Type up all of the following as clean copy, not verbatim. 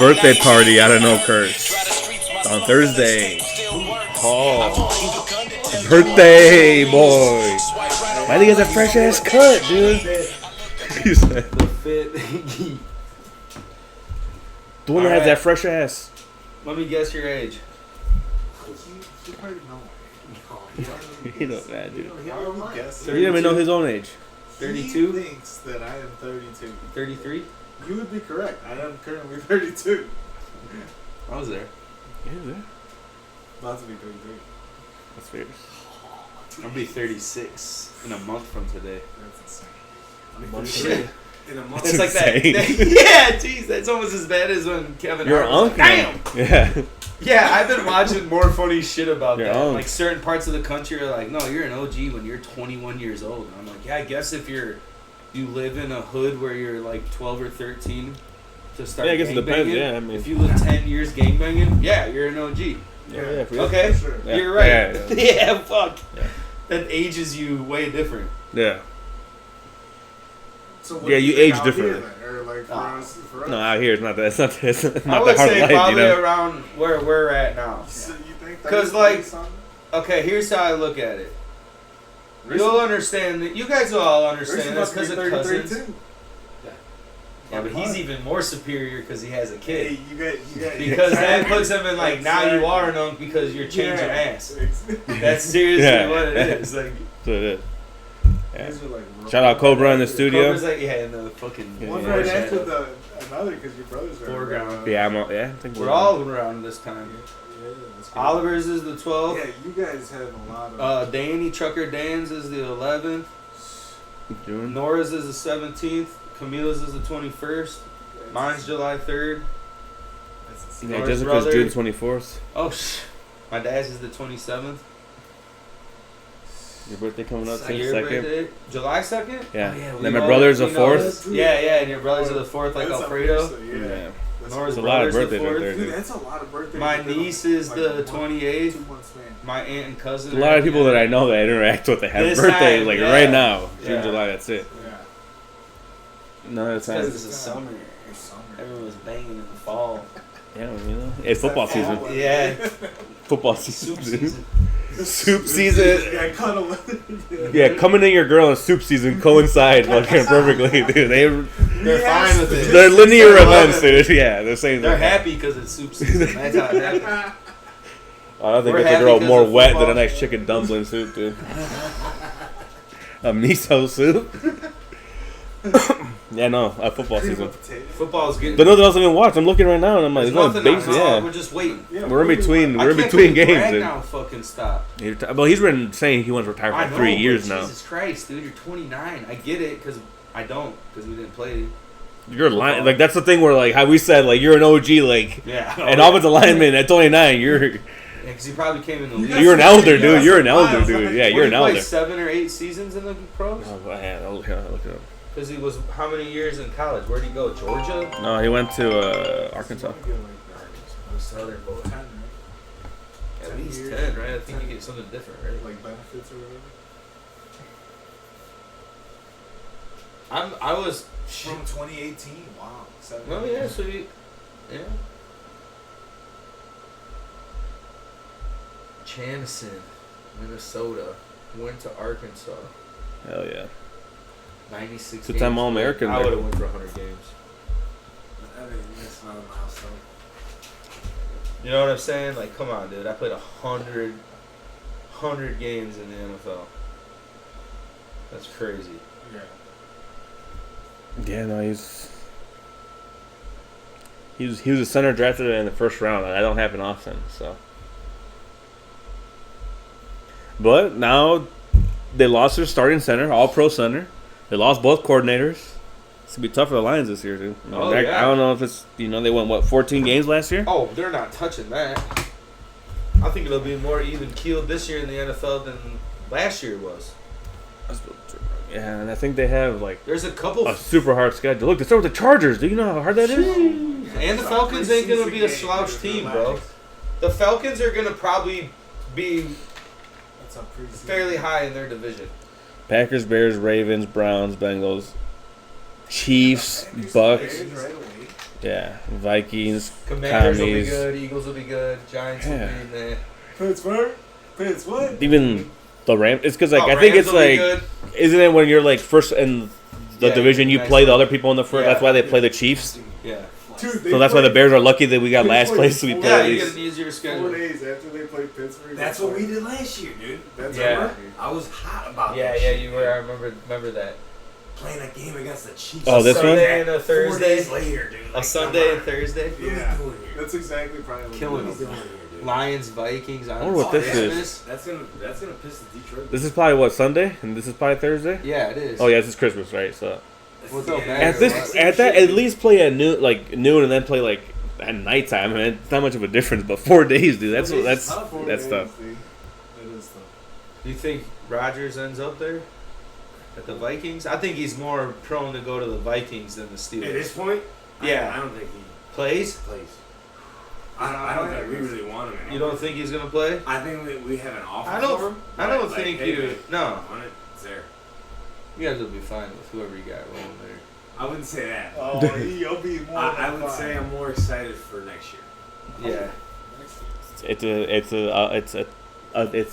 birthday party out of no curse on Thursday. Oh, birthday boy! Why do you get a fresh ass cut, dude? He said The fit. the one that has that fresh ass. Let me guess your age. You already know. He knows that, dude. He already guessed. He didn't even know his own age. 32? He thinks that I am 32. 33? You would be correct. I am currently 32. I was there. Yeah, About to be 33. that's fair. I'll be 36 in a month from today. That's Shit. In a month. It's like that. insane. Yeah, jeez, that's almost as bad as when Kevin Your Hart was uncle. like, damn. Yeah. Yeah, I've been watching more funny shit about Your that. uncle. Like certain parts of the country are like, no, you're an OG when you're 21 years old. And I'm like, yeah, I guess if you live in a hood where you're like 12 or 13 to start. Yeah, I guess it depends. gangbanging, Yeah, I mean, if you live 10 years gangbanging, yeah, you're an OG. yeah, for real. Okay, For sure. Yeah. you're right. Yeah, Yeah, fuck. Yeah. That ages you way different. Yeah. So what Yeah, do you think age out differently. here then? Or like for us? No, out here it's not that. It's not. It's not I that would hard say life, you probably know. around where we're at now. So you think 'Cause, 33 like, something? Okay, here's how I look at it. There's You'll some- understand that. You guys will all there's understand some this must be because of 33 cousins. too. Yeah, but he's even more superior because he has a Hey, kid. you got Because that puts him in like now you are an unk because you're changing ass. That's seriously Yeah. what it is. Like So it is. Yeah. These are like Shout out Cobra in the studio. Cobra's like yeah, in the fucking Yeah, One yeah. right foreshadow. after the another because your brothers are Foreground. Yeah, I think We're all around this time. Yeah, that's good. Oliver's is the 12th. Yeah, you guys have a lot of. Danny Trucker Dan's is the 11th. June. Nora's is the 17th. Camila's is the 21st. Mine's July 3rd. That's Yeah, Nora's Jessica's brother. June 24th. Oh, my dad's is the 27th. Your birthday coming up too, Your second. birthday? July 2nd? Yeah. Oh, yeah, we Then my all- brother's we the know 4th. this. Yeah, and your brother's are the 4th, like That's Alfredo. official, Yeah. Yeah. That's Nora's There's a lot of brother's birthdays the right 4th. there. Dude, that's a lot of birthdays. My within, niece is like, the a month, 28th. 2 months span. My aunt and cousin. There's a lot of people that I know that I interact with that have This birthdays time, like yeah. right now. June, Yeah. July, that's it. Yeah. No, that's Because not. it's the summer. It's summer. Everyone was banging in the fall. Yeah, you know, it's football season. Yeah. Football Soup season. season. Soup season. Yeah, cuddle. Yeah, coming in your girl and soup season coincide fucking perfectly, dude. They're fine with it. They're linear They love events, it. dude. Yeah, they're saying They're happy because it's soup season. That's how it happens. I don't think We're it's a happy girl 'cause more of wet than football. a nice chicken dumpling soup, dude. A miso soup. Yeah, no, football season. Football's getting. But nothing else I can watch. I'm looking right now and I'm like, There's there's no nothing basic. on. Yeah, We're just waiting. we're in between. I We're in can't between believe games. Brad Dude. now fucking stop. Well, he's been saying he wants to retire I for know, 3 but years now. Jesus Christ, dude, you're 29. I get it because I don't because we didn't play. You're lying. Like that's the thing where like how we said like you're an OG like Yeah. an offensive lineman at 29. You're Because he probably came in the league. you're an elder, dude. Yeah, You're an elder, miles. dude. Yeah, What, you're he an played elder. 7 or 8 seasons in the pros. Oh, yeah, I'll look it up. Because he was how many years in college? Where'd he go? Georgia. No, he went to Arkansas. Southern boy. 10, right? At 10 least years. 10, right? I think you get something different, right? Like benefits or whatever. I was. From 2018. Wow. 7 Well, yeah. years. So you, yeah. Chanison, Minnesota, went to Arkansas. Hell yeah. 96. Two-time games. All-American I there. would have went for 100 games. I mean, that's not a milestone. You know what I'm saying? Like, come on, dude. I played 100 games in the NFL. That's crazy. Yeah. Yeah, no, he was a center drafted in the first round, and that don't happen often. So, but now they lost their starting center, all pro center. They lost both coordinators. It's gonna be tough for the Lions this year, dude. Oh, yeah. I don't know if it's they won 14 games last year. Oh, they're not touching that. I think it'll be more even keeled this year in the NFL than last year was. Yeah, and I think they have like There's a couple. a super hard schedule. Look, they start with the Chargers. Do you know how hard that is? And the Falcons ain't going to be a slouch team, bro. The Falcons are going to probably be That's a pretty fairly high in their division. Packers, Bears, Ravens, Browns, Bengals, Chiefs, Bucks. Right away. Yeah, Vikings, Commanders will be Commies. good. Eagles will be good. Giants will be in there. Pittsburgh. Even the Rams. It's because like I Rams think it's will be like, good. isn't it when you're like first in the Yeah, division, you nice play the one. other people in the first. Yeah. That's why they play the Chiefs. Yeah. Dude, So that's why the Bears are lucky that we got last place. So we Yeah, play. you get an easier schedule. 4 days after they played Pittsburgh. That's what we did last year, dude. That's Yeah. right. I was hot about Yeah, that yeah, shit, you were. I remember that. playing a game against the Chiefs. Oh, this one? Sunday and a 4 Thursday. days later, dude. A Like, Sunday come and on. Thursday. What are we Yeah. doing here? That's exactly probably what Killing What are we it. doing here, dude? Lions, Vikings. I wonder what this is. Christmas. That's gonna piss the Detroit. This is probably what, Sunday, and this is probably Thursday. Yeah, it is. Oh yeah, this is Christmas, right? So What's up, man? at this, at that, at least play at noon, and then play like at nighttime. I mean, it's not much of a difference, but 4 days, dude. That's Four days that's is tough. 4 that's days, tough. dude. That is tough. Do you think Rodgers ends up there at the Vikings? I think he's more prone to go to the Vikings than the Steelers. At this point, Yeah. I don't think he Plays? plays. I don't think we really want him anymore. You don't think he's gonna play? I think we have an offer I don't- for him. I don't but, think hey, you- man, no. I want it. It's there. You guys will be fine with whoever you got rolling there. I wouldn't say that. Oh, you'll be more. I than would fine. say I'm more excited for next year. Yeah. It's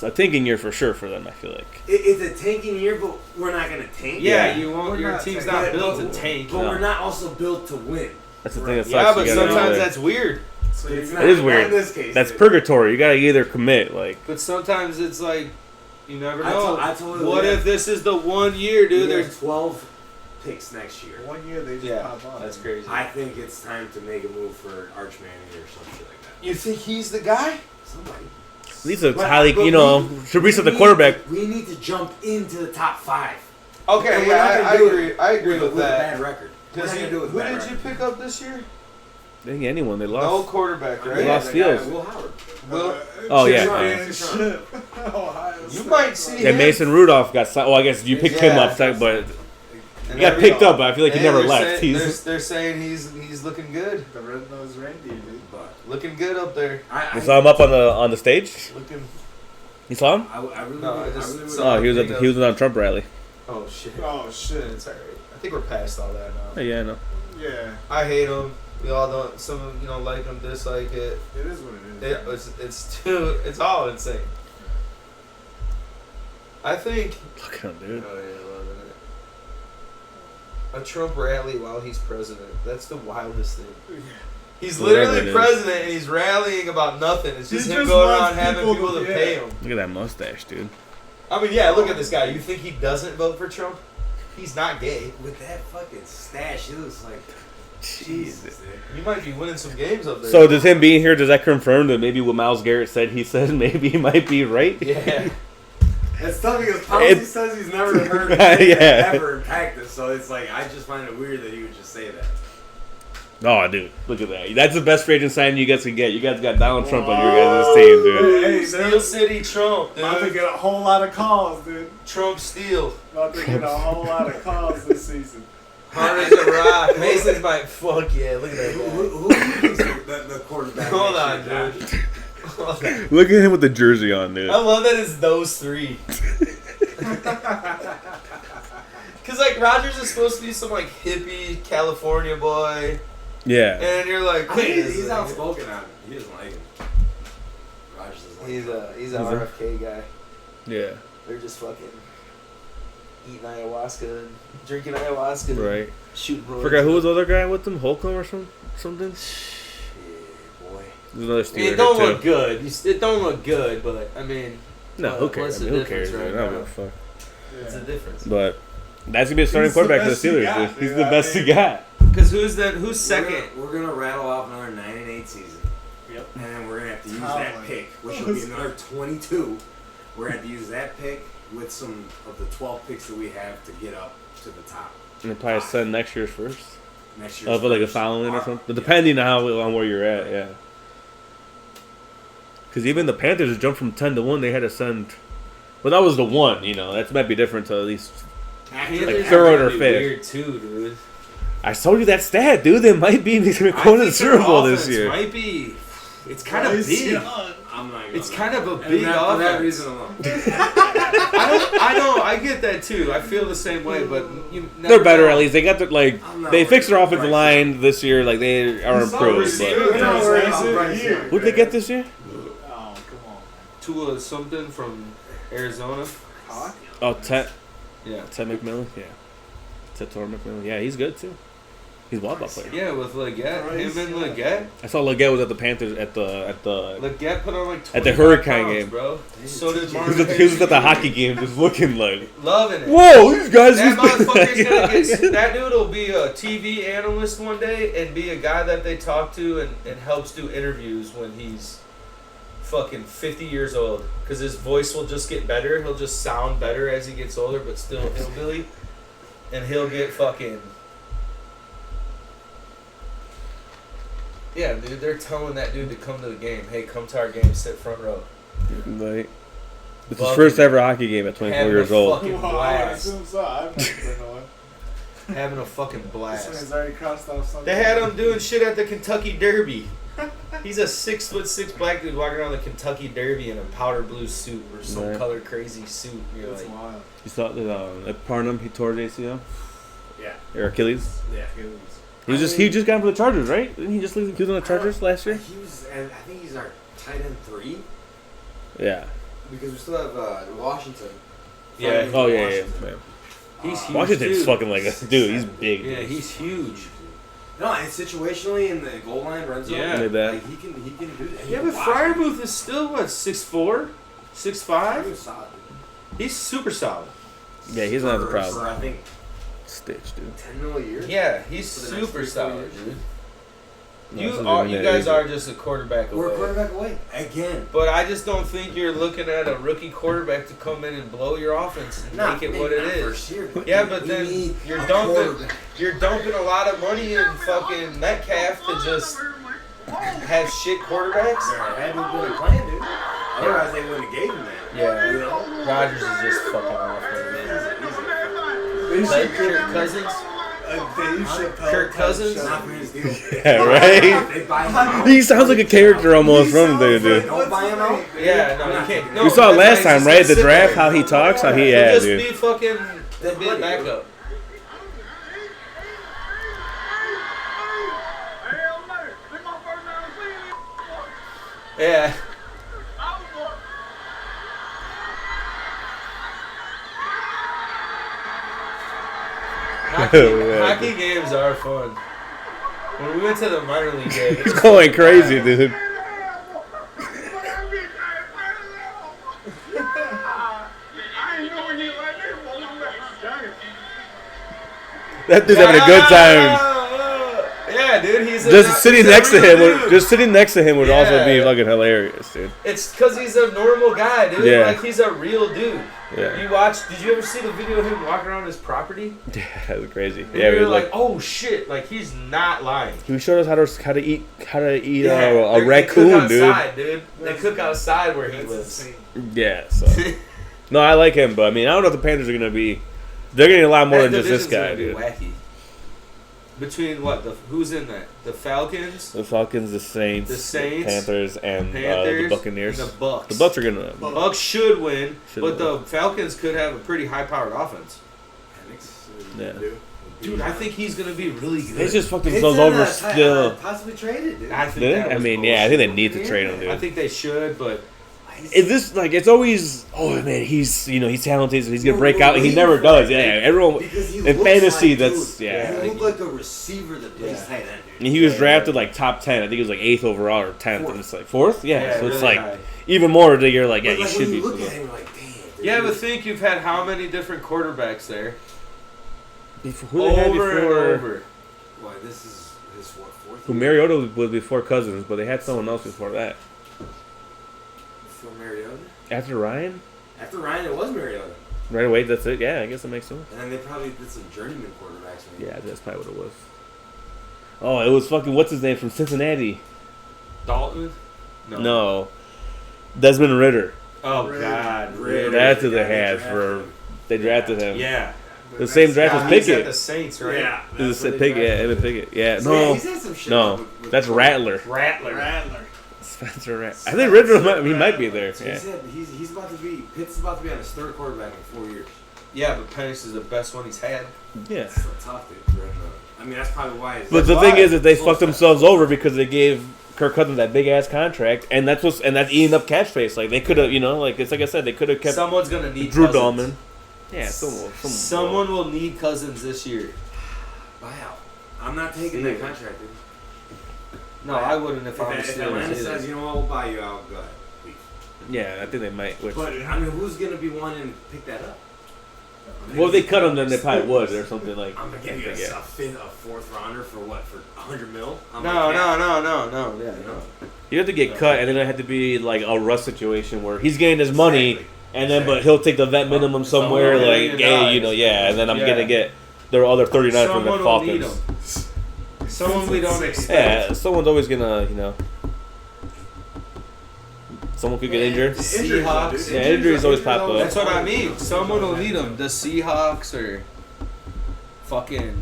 a tanking year for sure for them. I feel like. It's a tanking year, but we're not gonna tank. Yeah, Yeah. you won't. We're Your not team's tanking. not But- built but- to tank. But No. we're not also built to win. That's the thing that sucks. Yeah, but You gotta sometimes know that's weird. So you're It's not- It is not weird. in this case. that's dude. purgatory. You gotta either commit like. But sometimes it's like you never I know. told- I told What you if this is the one year, dude? There's There's 12 picks next year. 1 year they just yeah, pop on. that's crazy. I think it's time to make a move for Arch Manning or something like that. You think he's the guy? Somebody. At least a But- highly, but you know, should be the quarterback. We need to jump into the top 5. Okay, And we're not yeah, gonna I do agree. it I agree with a that. bad record. We're Because not gonna do it with who a bad did you record. pick up this year? They didn't get anyone. They No lost. quarterback, They right? lost the guy, Fields. Will Howard. Will, Oh, yeah, Championship. Ohio You State. might see And him. Mason Rudolph got signed. Well, I guess you picked him Yeah. up, but And he got they're- picked up. But I feel like he and never they're left. saying- He's they're saying he's looking good, The red-nosed reindeer, dude. But looking good up there. you saw him up on the stage. Looking. You saw him? I really, No, I I just really saw- Oh, he was on Trump rally. Oh shit. Oh shit. It's alright. I think we're past all that now. Yeah, I know. Yeah, I hate him. We all don't. Some like him, dislike it. it is what it is. It's all insane. I think. Look at him, dude. Oh yeah, loving it. A Trump rally while he's president. That's the wildest thing. He's Whatever literally it is. president and he's rallying about nothing. It's just He him just going wants around having people people to- to yeah. pay him. Look at that mustache, dude. I mean, yeah, look at this guy. You think he doesn't vote for Trump? He's not gay. With that fucking stash, it looks like Jesus. Dude. You might be winning some games up there. So does him being here, does that confirm that maybe what Myles Garrett said he said maybe he might be right? Yeah. It's tough because Pouncey It- says he's never heard him say Yeah. that ever in practice, so it's like I just find it weird that he would just say that. Oh, dude, look at that. That's the best free agent signing you guys can get. You guys got Donald Trump on your guys' team, dude. Hey, Steel City Trump, about to dude. get a whole lot of calls, dude. Trump Steel. About to get a whole lot of calls this season. Hard as a rock. Mason's like, fuck yeah, look at that Who guy. do you think's the quarterback? Hold next on, year, dude. Josh? Hold on. Look at him with the jersey on, dude. I love that it's those three. Cause like Rogers is supposed to be some like hippie California boy, Yeah. and you're like, I wait, think a he's second. outspoken on it. He doesn't like him. Rogers doesn't like He's him. he's an RFK guy. Yeah. They're just fucking eating ayahuasca, and drinking ayahuasca, and Right. shooting. Forgot who was the other guy with them? Holcomb or something? Yeah, boy. There's another I Steeler mean, here, it don't too. look good. It don't look good, but I mean, No, who cares? what's I the mean, who cares, difference dude? right I don't now? give a fuck. it's a difference. But that's gonna be a starting He's the quarterback for the best he Steelers, got, dude. He's dude. the I best he mean- got. Because who's second? We're gonna rattle off another 9-8 season. Yep. And then we're gonna have to use Tomlin. that pick, which will be another 22. We're gonna have to use that pick with some of the 12 picks that we have to get up to the top And probably send next year's first. next year. Oh, but like a following or something. Depending on where you're at, yeah. Because even the Panthers jumped from 10 to 1. They had to send. Well, that was the one. You know, that might be different to at least. Panthers third are or gonna be fifth. Weird too, dude. I told you that stat, dude. They might be going to the I Super think Bowl their this offense year. Might be. It's kind of Bryce big. Young. I'm not. It's kind of a And big for that offense. reason alone. I know. I get that too. I feel the same way, but They're better at least. They got the like. I'm not They fixed their worried offensive about line this year. Like they are improved. receiver. But They're not worried about Bryce you. Young. who'd they get this year? Oh, come on. Tua something from Arizona. Hawk? Oh, Ted Yeah. McMillan. Yeah, Ted McMillan. Yeah, he's good too. He's a ball player. Yeah, with Leggett. Bryce Him and Young. Leggett. I saw Leggett was at the Panthers at the Leggett put on like 20 At the Hurricane pounds, game. bro. So did he Marvin. was at the hockey game just looking like, Loving it. whoa, these guys. That just- motherfucker's gonna get. That dude will be a TV analyst one day and be a guy that they talk to and helps do interviews when he's fucking 50 years old. Because his voice will just get better. He'll just sound better as he gets older, but still hillbilly. And he'll get fucking. Yeah, dude, they're telling that dude to come to the game. Hey, come to our game, sit front row. Like, it's his Fucking first ever hockey game at 24 having a years old. fucking Well, I would blast. assume so. I've never been one. Having a fucking This blast. man's already crossed off something. They had him doing shit at the Kentucky Derby. He's a 6'6" black dude walking around the Kentucky Derby in a powder blue suit or some Right. color crazy suit. You're That's like, wild. You saw that at Parnham, he tore his ACL Yeah. or Achilles. Yeah. He just got him for the Chargers, right? Didn't he just leave? He was on the Chargers last year. He was, and I think he's our tight end 3 Yeah. because we still have Washington. Yeah. Fighting Oh for yeah, Washington. yeah. he's huge. Washington's dude. fucking like a dude. He's big. Yeah, he's huge. No, and situationally in the goal line, red zone, Yeah. Like that. like he can do that. Yeah, but Fryermuth is still what 6'4", 6'5". He was solid. He's super solid. Yeah, he's not the For, problem. I think Stitch, dude. 10 mil a year. Yeah, he's For the next super 3-4 solid, years. dude. No, You it's are. not You even guys that are easy. just a quarterback We're a away. quarterback away again. But I just don't think you're looking at a rookie quarterback to come in and blow your offense and make it what it is. First year, Yeah, but we then need you're a dumping quarterback. a lot of money in fucking Metcalf to just have shit quarterbacks. There had to have been a plan, dude. Otherwise, they wouldn't have gave him that. Yeah, You know? Rodgers is just fucking off, man. They should Kirk Cousins. Dave Chappelle Kirk Cousins? type Not show. for his deal. Yeah, right. They buy him out. He sounds like a character almost from there, dude. Don't buy him out. Yeah, no, you can't. No, We saw it that's last why time, he's right? just The gonna sit draft, there. how he talks, how he, He'll yeah, just dude. be fucking. They'll be a backup. Yeah. Hockey games are fun. When we went to the minor league game, it He's was going crazy, dude. That dude's having a good time. Yeah, dude, he's a, Just sitting he's a next to real him, dude. just sitting next to him would also be Yeah. fucking hilarious, dude. It's because he's a normal guy, dude. Yeah. Like, he's a real dude. Yeah, You watch, did you ever see the video of him walking around his property? yeah, that was crazy. And Yeah, we you're were like, like, oh shit, like he's not lying. he showed us how to eat Yeah, a they raccoon, cook dude. outside, dude. They cook outside where he That's lives. insane. Yeah, so no, I like him, but I mean, I don't know if the Panthers are gonna be. They're getting a lot more That than just this division's guy, gonna be dude. wacky. Between what? Who's in that? The Falcons, The Falcons, the Saints, The Saints, Panthers, and Panthers, the Buccaneers. and the Bucks. The Bucks are gonna. Bucks should win, Should but win. the Falcons could have a pretty high-powered offense. Yeah. Dude, I think he's gonna be really good. They just fucking It's so in over a still. possibly traded, dude. I think Did they? that I was mean, yeah, I think they need to bullshit. trade him, I dude. think they should, but Is this like it's always? Oh man, he's he's talented, so he's gonna No, break no, out, and he wait never for does. it. Yeah, everyone Because he in looks fantasy, like, that's dude, yeah. He looked like a receiver that plays Yeah. tight end, And dude. he was drafted like top 10. I think he was like 8th overall or 10th, and it's like 4th. Yeah, so it's really like high. even more that you're like, yeah, But, you like, should when be. you look at him, you're like, damn. Dude, yeah, but think you've had how many different quarterbacks there? Who they had Over and before? over. Boy, this is his fourth Who year? Mariota was before Cousins, but they had someone else before that. Before Mariota? After Ryan, After Ryan, it was Mariota. right away. That's it. Yeah, I guess that makes sense. And then they probably did some journeyman quarterbacks. Maybe. Yeah, that's probably what it was. Oh, it was fucking what's his name from Cincinnati? Dalton? No, Desmond Ritter. Oh Ritter. God, Ritter. That's who they Yeah, had drafted for. him. They drafted him. Yeah. The same draft Now as he's at Pickett. the Saints, right? Yeah. It was that's what they Pickett. Yeah, drafted Evan him. Pickett. Yeah, So, yeah, no, he's had some shit no, with that's Rattler. Rattler. Rattler. Spencer Rattler. I think Ritter he might be there. So Yeah. he said he's about to be Pitt's about to be on his third quarterback in 4 years. Yeah, but Penix is the best one he's had. Yeah. It's so tough, dude. I mean, that's probably why. But the thing is that they fucked them. themselves over because they gave Kirk Cousins that big ass contract, and that's eating up cap space. Like they could have, it's like I said, they could have kept Someone's gonna need Drew Cousins. Dahlman. Yeah, Someone will need Cousins this year. Wow. I'm not taking that contract, dude. No, I wouldn't if I was If still Atlanta says, you know what, we'll buy you out, go ahead. Leave. Yeah, I think they might. But, I mean, who's going to be wanting to pick that up? Well, if they cut him, then they probably would or something like. I'm going to give you a fourth rounder for what? For $100 million? No. Yeah, no. You have to get cut, and then it had to be like a Russ situation where he's getting his money, Exactly. and then but he'll take the vet minimum somewhere, Somewhere like and then I'm gonna get their other 39 from the Someone will need Falcons. him. Someone we don't expect. Yeah, someone's always gonna. Someone could get injured. Seahawks. Yeah, injuries always pop up. That's what I mean. Someone will need them. The Seahawks or fucking,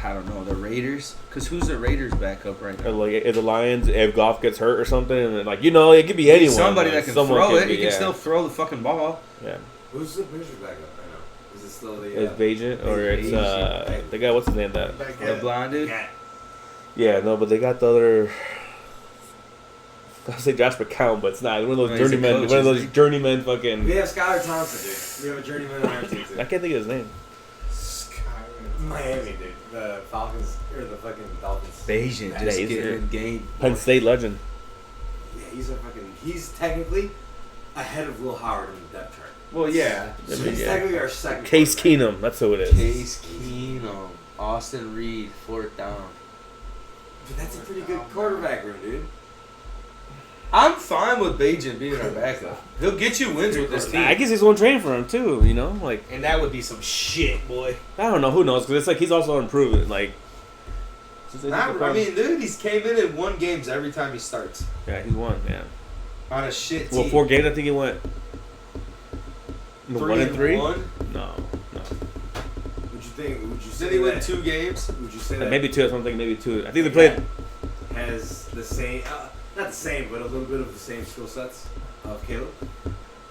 I don't know, the Raiders. Because who's the Raiders backup right Or now? like if the Lions, if Goff gets hurt or something, and then, it could be anyone. Somebody like, that can someone throw could it. be, He can still throw the fucking ball. Yeah. Who's the Pacers backup right now? Is it still the... It's Bajent or it's the guy. What's his name? That. The blonde dude. Cat. Yeah, no, but they got the other. I'll say Josh McCown, but it's not one of those No, he's a journeymen. coach, One of isn't those he? journeymen fucking. We have Skylar Thompson, dude. We have a journeyman on our team, too. I can't think of his name. Miami, dude. The Falcons, or the fucking Dolphins. Bayesian Yeah, just he's getting there. in game. Penn State legend. Yeah, he's technically ahead of Will Howard in the depth chart. Well, yeah. I So mean, he's yeah. technically our second Case quarterback. Keenum, that's who it is. Case Keenum, Austin Reed, fourth down. But that's a pretty good quarterback room, dude. I'm fine with Bayesian being our backup. He'll get you wins with this team. I guess he's one train for him too. Like And that would be some shit, boy. I don't know, who knows? Because it's like he's also improving. Like, I mean, dude, he's came in and won games every time he starts yeah, he's won. Yeah. on a shit team. Well, 4 games, I think he went. 1 and 3. 3-1. No. Would you think? Would you say Did he win that, 2 games? Would you say that Maybe 2. That's one thing. Maybe 2. I think they played. has the same, not the same, but a little bit of the same skill sets of Caleb?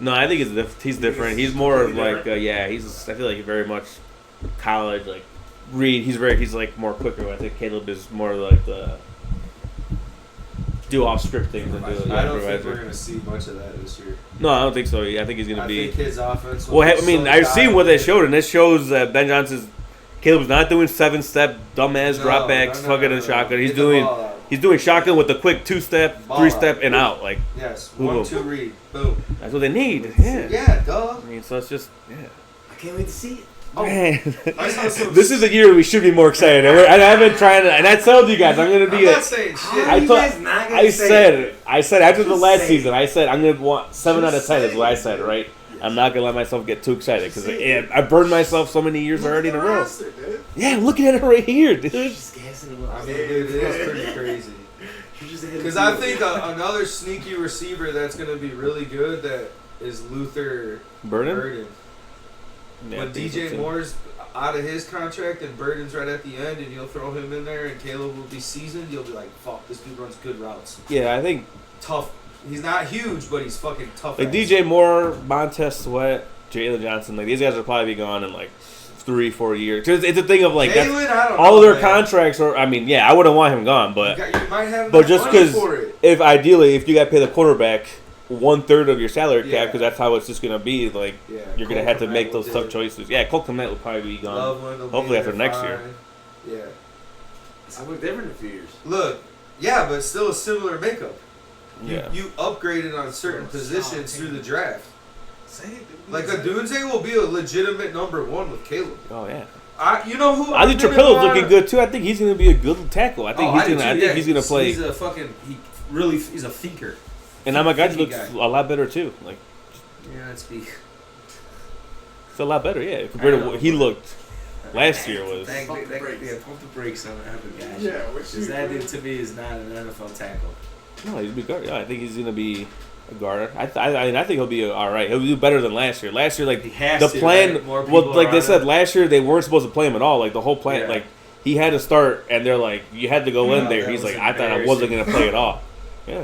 No, I think he's different. He's more of like he's. I feel like he's very much college like Reed. He's like more quicker. I think Caleb is more like the do off script things and do. I don't think we're gonna see much of that this year. No, I don't think so. I think he's gonna I be. think his offense. Well, I mean, I've seen what they showed, and it shows that Ben Johnson's Caleb's not doing 7-step dumbass dropbacks, fucking and shotgun. He's doing shotgun with the quick 2-step, Ball 3-step, out. and out. Like Yes, Boom, 1, boom. 2 read, boom. that's what they need. Yeah. Yeah, duh. I mean, so it's just I can't wait to see it. Oh, Man. I saw some. This is a year we should be more excited. And I've been trying to, and I told you guys, I'm gonna I'm be. not saying shit. I you thought- guys not gonna I say said, it? after the Just last say season, it. I said I'm gonna want 7 out of Just 10 is say what I it. said, right? Yes. I'm not gonna let myself get too excited because Say it. I burned myself so many years already in a row. Roster, dude. Yeah, I'm looking at it right here, dude. Just gassing him up. I mean, dude, it is pretty crazy. Because I think another sneaky receiver that's going to be really good that is Luther Burden? Burden. Yeah, When I think so, DJ too. Moore's out of his contract and Burden's right at the end and you'll throw him in there and Caleb will be seasoned, you'll be like, fuck, this dude runs good routes. Yeah, I think Tough. He's not huge, but he's fucking tough. like ass. DJ Moore, Montez Sweat, Jalen Johnson, like these guys will probably be gone in like 3-4 years. 'Cause it's a thing of like that's, Jalen, I don't all know, of their man. contracts are. I mean, yeah, I wouldn't want him gone, but You might have but enough just money because for it. if ideally if you got to pay the quarterback 1/3 of your salary cap Yeah. because that's how it's just gonna be. Like Yeah, you're gonna Cole have to Kmet make will those do tough it. choices. Yeah, Cole Kmet will probably be gone. Loveland will be Hopefully after there next year. fine. Yeah. It's look different in a few years. Look, yeah, but still a similar makeup. Yeah. You upgraded on certain positions through the draft. Say it, dude. Like Adunze will be a legitimate number 1 with Caleb. Oh yeah. You know who? I think I've been Trapillo's in a lot looking of- good too. I think he's gonna be a good tackle. I think Oh, he's do gonna. I too, think yeah. he's gonna play. He's a fucking. He's a thinker. And Amagaji Thinky looks guy. a lot better too. Like Yeah, let's be. it's a lot better. Yeah, compared to know, what he but- looked last year was. Pump the brakes. Yeah, pump the brakes on Amagaji. Yeah, what you Because that dude to me is not an NFL tackle. No, he's be guard. Yeah, I think he's gonna be a guard. I think he'll be all right. He'll do better than last year. Last year, like He has the to, plan. right? More Well, people like they around said him. last year, they weren't supposed to play him at all. Like the whole plan, Yeah. like he had to start, and they're like, you had to go in No, there. that He's was like, I thought I wasn't gonna play at all. Yeah,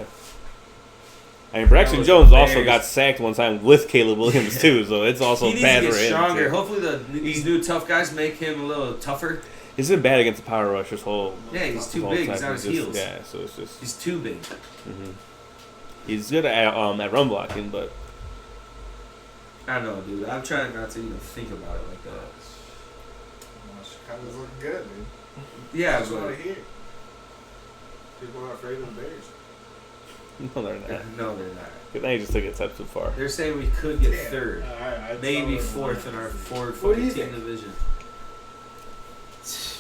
I mean, Braxton was Jones the also Bears. got sacked one time with Caleb Williams too, so it's also He needs bad to for get him. stronger. too. Hopefully, these new tough guys make him a little tougher. He's been bad against the power rush his whole. Yeah, he's too whole big. time. He's on his just- heels. Yeah, so it's just. He's too big. He's good at run blocking, but I know, dude. I'm trying not to even think about it like that. Chicago's looking good, dude. Yeah, That's what I but hear. People are afraid of the Bears. no, they're not. no, they're not. But now you just took it a step too far. They're saying we could get Yeah. third, I maybe saw that. fourth in our four What do you fucking team think? division.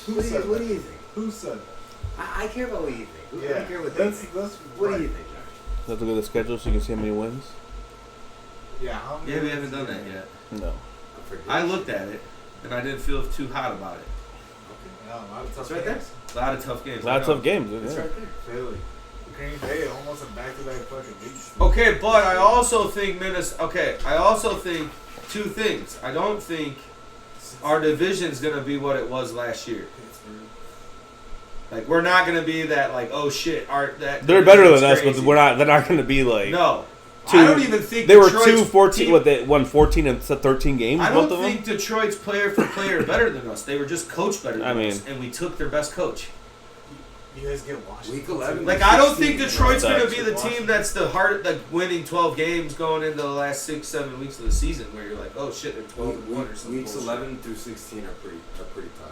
Who What do said you that? think? Who said that? I care about what you think. I Yeah, don't care what they that's think. that's. What right. do you think, Josh? Let's look at the schedule so you can see how many wins. Yeah, how many Yeah, we wins haven't done do you that have? yet. No. I looked at it, and I didn't feel too hot about it. Yeah, a lot of tough It's right there. games. A lot of tough games. A lot of I know. tough games. It's Yeah. right there. Philly, Green Bay, almost a back-to-back fucking weeks. Okay, but I also think I also think two things. I don't think our division's gonna be what it was last year. Pittsburgh. Like we're not gonna be that like oh shit They're better than us, crazy. but we're not. They're not going to be like. No, Two- I don't even think They were Detroit's 2-14. team- What they won 14 and 13 games. I both don't of them. think Detroit's player for player better than us. They were just coached better than I mean- us, and we took their best coach. You guys get Washington. Week 11. Like I don't think 16, Detroit's right. gonna be the team that's the hard like winning 12 games going into the last 6-7 weeks of the season where you're like oh shit they're 12-1 or something. Weeks bullshit. 11 through 16 are pretty tough.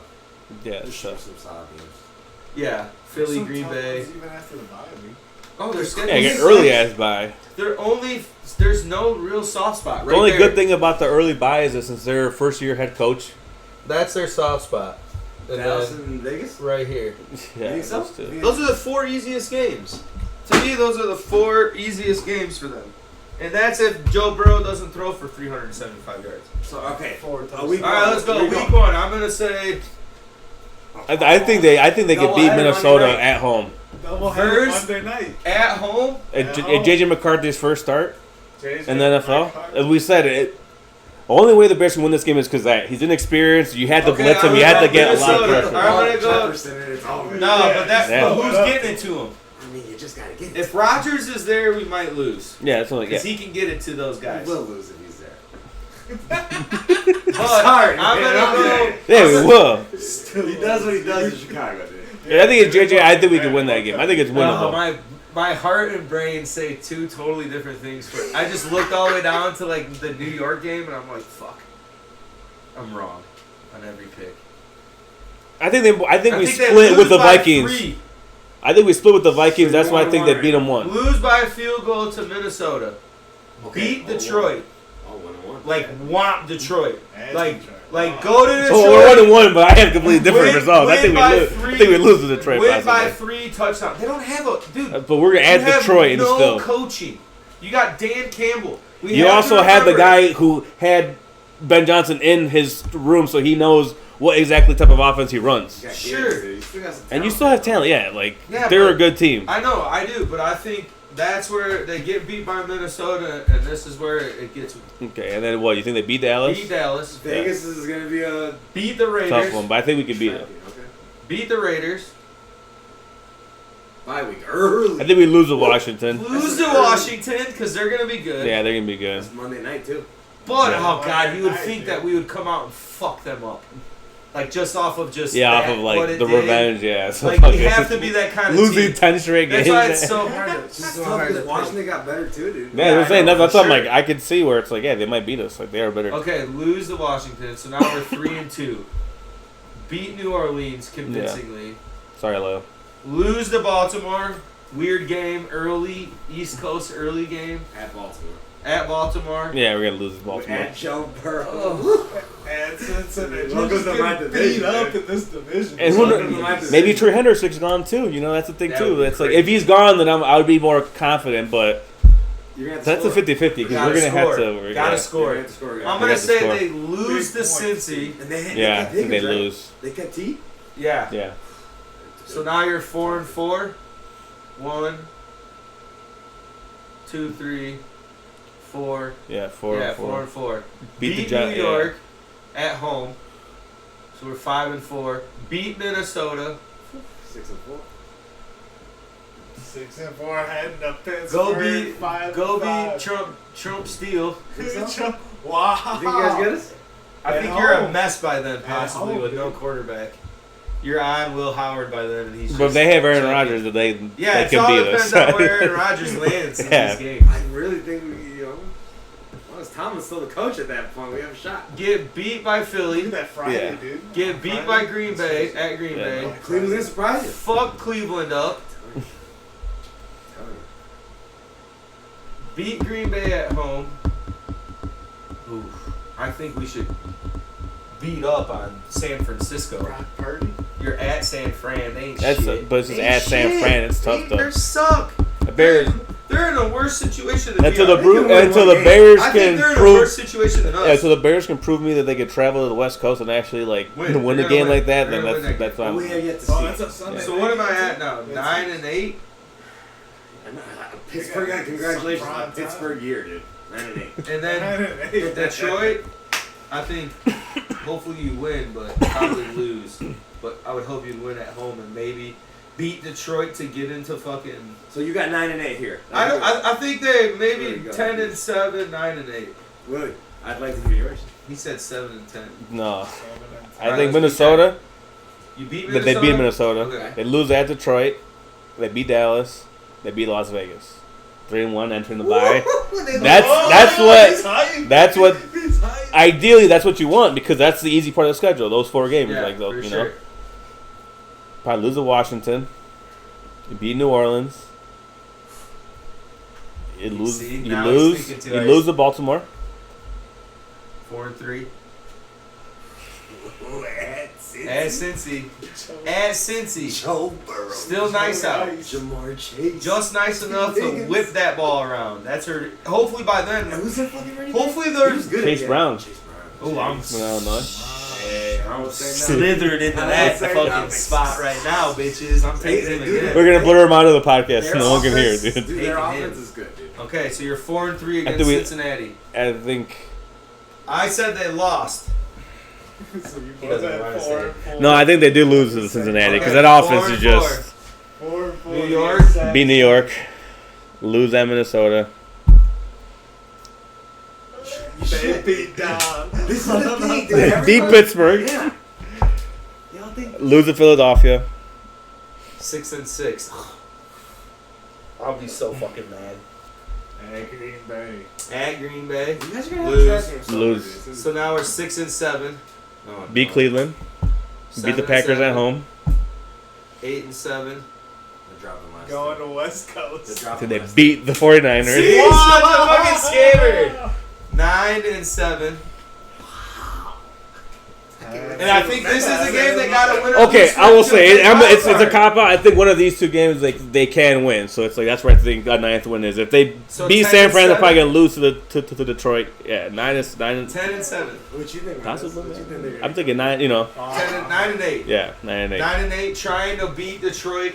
Yeah, There's it's some tough. solid games. Yeah, Philly, Some Green tough Bay. ones even after the bye week. Oh, they're Yeah, scheduled. get early as bye. There's no real soft spot. The only good thing about the early bye is that since they're first year head coach. That's their soft spot. And Dallas then and Vegas? right here. Yeah, think so? those two. Those are the 4 easiest games. To me, those are the 4 easiest games for them. And that's if Joe Burrow doesn't throw for 375 yards. So, okay. Four A touchdowns. week All right, let's go. Week Week 1. I'm gonna say I think they Double could beat header Minnesota Monday night. at home. Double First- Monday night. at home. At home. JJ McCarthy's first start JJ in the NFL. McCarthy. As we said, the only way the Bears can win this game is because he's inexperienced. You had to Okay, blitz him. I'm You had to gonna get a lot of Minnesota. pressure. I'm gonna go- Jefferson and it's over. No, Yeah. but that's Yeah. but who's getting it to him? I mean, you just gotta get it. If Rodgers is there, we might lose Yeah, it's only because he can get it to those guys. We will lose if he's there. But Sorry, I'm man, gonna go. Yeah, we will. He does what he does in Chicago, dude. Yeah, I think it's JJ. I think we can win that game. I think it's winnable. My heart and brain say 2 totally different things. I just looked all the way down to like the New York game, and I'm like, fuck, I'm wrong on every pick. I think we they split lose with the by Vikings. 3. I think we split with the Vikings. So That's why I think they beat them one. Lose by a field goal to Minnesota. Beat Detroit. Oh, 1-1. Like whomp Detroit. That's Like Detroit. like go to So we're Detroit. 1-1, but I have completely different Win- results. I win think we by lose. three. I think we lose to Detroit. Win by possibly. 3 touchdowns. They don't have a dude. But we're gonna add you have Detroit and no still. coaching. You got Dan Campbell. We You have to also had the remember- guy who had Ben Johnson in his room, so he knows what exactly type of offense he runs. You got Sure. Gator, dude. You still got some And you talent, still have though. talent. Yeah, like Yeah, they're a but- good team. I know, I do, but I think that's where they get beat by Minnesota, and this is where it gets Okay, and then what? You think they beat Dallas? beat Dallas, Vegas is going to be a beat the Raiders, Tough one, but I think we can beat them. Okay. beat the Raiders, Bye week early. I think we lose to Washington. lose to Washington because they're gonna be good. Yeah, they're gonna be good. It's Monday night, too. But Yeah. oh god, you would Monday think night, that dude. we would come out and fuck them up, like just off of just Yeah, off that, of what like it the did. revenge. Yeah, so Like we fucking- have to be that kind of losing team. 10 straight games. That's why it's so hard. To, It's it's so tough hard to because pick. Washington got better, too, dude. Yeah, Yeah, I'm saying I know, that's for something like sure. I could see where it's like, yeah, they might beat us. Like they are better. Okay, lose to Washington, so now we're 3-2. Beat New Orleans convincingly. Sorry, Leo. Lose to Baltimore. Weird game, early East Coast early game At Baltimore. at Baltimore. Yeah, we're gonna lose to Baltimore. At Joe Burrow. Oh. And Cincinnati. Welcome You're just to my getting division, beat up dude. in this division. And who Welcome knows, to my division. maybe Trey Hendrickson's gone too. You know, that's the thing That too. would be It's like crazy. if he's gone, then I would be more confident. But You're gonna have to that's a score. 50-50 because Gotta we're gonna score. have to. We're Gotta gonna- score. You're gonna have to score, yeah. I'm We gonna got to say score. they lose to Big points. Cincy. And they Yeah, I kept think they Higgins, right? lose. They kept T? Yeah. Yeah. So now you're 4-4. 1, 2, 3, 4. Yeah, 4 Yeah, and 4. 4-4. Beat the Beat Gi- New York at home. So we're 5-4. Beat Minnesota. 6-4. 6-4 heading to Pittsburgh. Go beat 5-5. Trump Steele. Wow. You think you guys get us? I At think you're a home. mess by then, possibly, home, with no dude. quarterback. You're on Will Howard by then, and he's But if just they have Aaron checking. Rodgers, then they Yeah, they it can all beat depends us. on where Aaron Rodgers lands in Yeah. these games. I really think once Tomlin's still the coach at that point, we have a shot. Get beat by Look Philly. at that Friday, Yeah. dude. Get beat by Green Bay at Green Yeah. Bay. Cleveland didn't surprise you. Fuck Cleveland up. Beat Green Bay at home. Oof. I think we should beat up on San Francisco. Brock Purdy. You're at San Fran. They ain't That's shit. but it's just They at ain't San shit. Fran. It's tough They though. suck. The Bears They're in a worse situation than until we the are. Bru- win until one the game. Bears I think can they're in a prove. worse situation than us. Yeah, until the Bears can prove me that they can travel to the West Coast and actually like Win. win They're a gonna game win. like that, They're then gonna win that's that fine. We have yet to see. Oh, that's a Sunday. So what am I at now? 9-8. Pittsburgh, Yeah. congratulations on Prime time. Pittsburgh year, dude. 9-8. And then Detroit, I think hopefully you win, but probably lose. But I would hope you'd win at home and maybe beat Detroit to get into fucking. So you got 9-8 here. I think they There maybe you go. 10-7, 9-8. Willie, I'd like to hear yours. He said 7-10. No, Alright, I let's think beat Minnesota. You beat They Minnesota. beat Minnesota. Okay. They lose at Detroit. They beat Dallas. They beat Las Vegas. 3-1 entering the bye. That's what. Ideally, that's what you want because that's the easy part of the schedule. Those 4 games, Yeah, like those, for you sure. know. Probably lose to Washington. You beat New Orleans. You lose. See, You now it's lose. thinking too You hard. lose to Baltimore. 4-3. At At Cincy. At Cincy. Joe Burrow. Still nice out. Jamar Chase. Just nice enough to whip that ball around. That's her. Hopefully by then. Who's that fucking running Hopefully back? they're. He was good Chase again. Brown. Chase Brown. Oh, I'm From Illinois. Hey, I don't say nothing. slithered into I that don't say fucking nothing. spot right now, bitches. I'm taking him again. We're gonna blur him out of the podcast. Their So no one can hear, offense- dude. Their Taking offense him. is good, dude. Okay, so you're 4-3 I against think we- Cincinnati. I think. I said they lost. So you He both doesn't at want to 4-4. No, I think they do lose to Cincinnati because Okay, that offense is 4-4. just 4-4. New York. beat New York, lose at Minnesota. They beat down. This is the thing, dude. Beat Everybody- Pittsburgh, Yeah. Y'all think lose to Philadelphia. 6-6. I'll be so fucking mad. At Green Bay. At Green Bay. you guys are gonna Lose. have to track him Lose. somewhere, dude. So now we're 6-7. Oh, Beat no. Cleveland, beat the Packers 7-7. at home. 8-7. They're dropping last. Going to West They're Coast. dropping They last. beat the 49ers. See? Such a fucking scammer. 9-7. And I think this is a game they gotta win. Okay, I will say it's a cop out. I think one of these 2 games they can win. So it's like that's where I think a 9th win is. If they So beat San Fran, they're 10-7? probably gonna lose to Detroit. Yeah, 9-9. 10-7. What you think? man? Possibly. What you think they're gonna I'm thinking 9. You know, 9-8. yeah, 9-8. 9-8, trying to beat Detroit.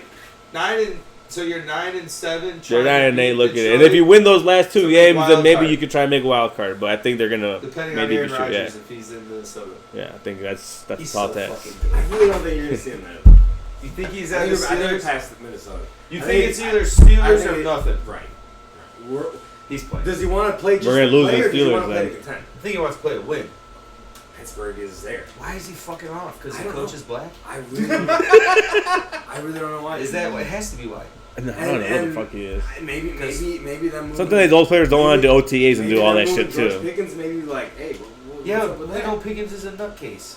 So you're 9-7. They're 9-8. Look at it. And Detroit, if you win those last 2 to make games, then wild maybe card. you could try and make a wild card. But I think they're gonna depending on maybe Aaron be sure. Yeah, Rodgers if he's in Minnesota. yeah. I think that's He's about so that. fucking I good. really don't think you're gonna see him there. You think he's I at the think you're Steelers? past Minnesota. You I think think- it's either I Steelers think or it- nothing? Right. He's playing. Does he want to play just We're gonna to lose play, the or does he Steelers want to play then. to contend? I think he wants to play to win. Pittsburgh is there. Why is he fucking off? Because I the don't coach know. is black? I really don't know why. Is that what? It has to be why. I don't know what the And- fuck he is. Maybe them moving. Sometimes those players don't want to do OTAs and maybe do all them that shit moving George too. Pickens maybe like, hey, Yeah, what's up with Leno that? Pickens is a nutcase.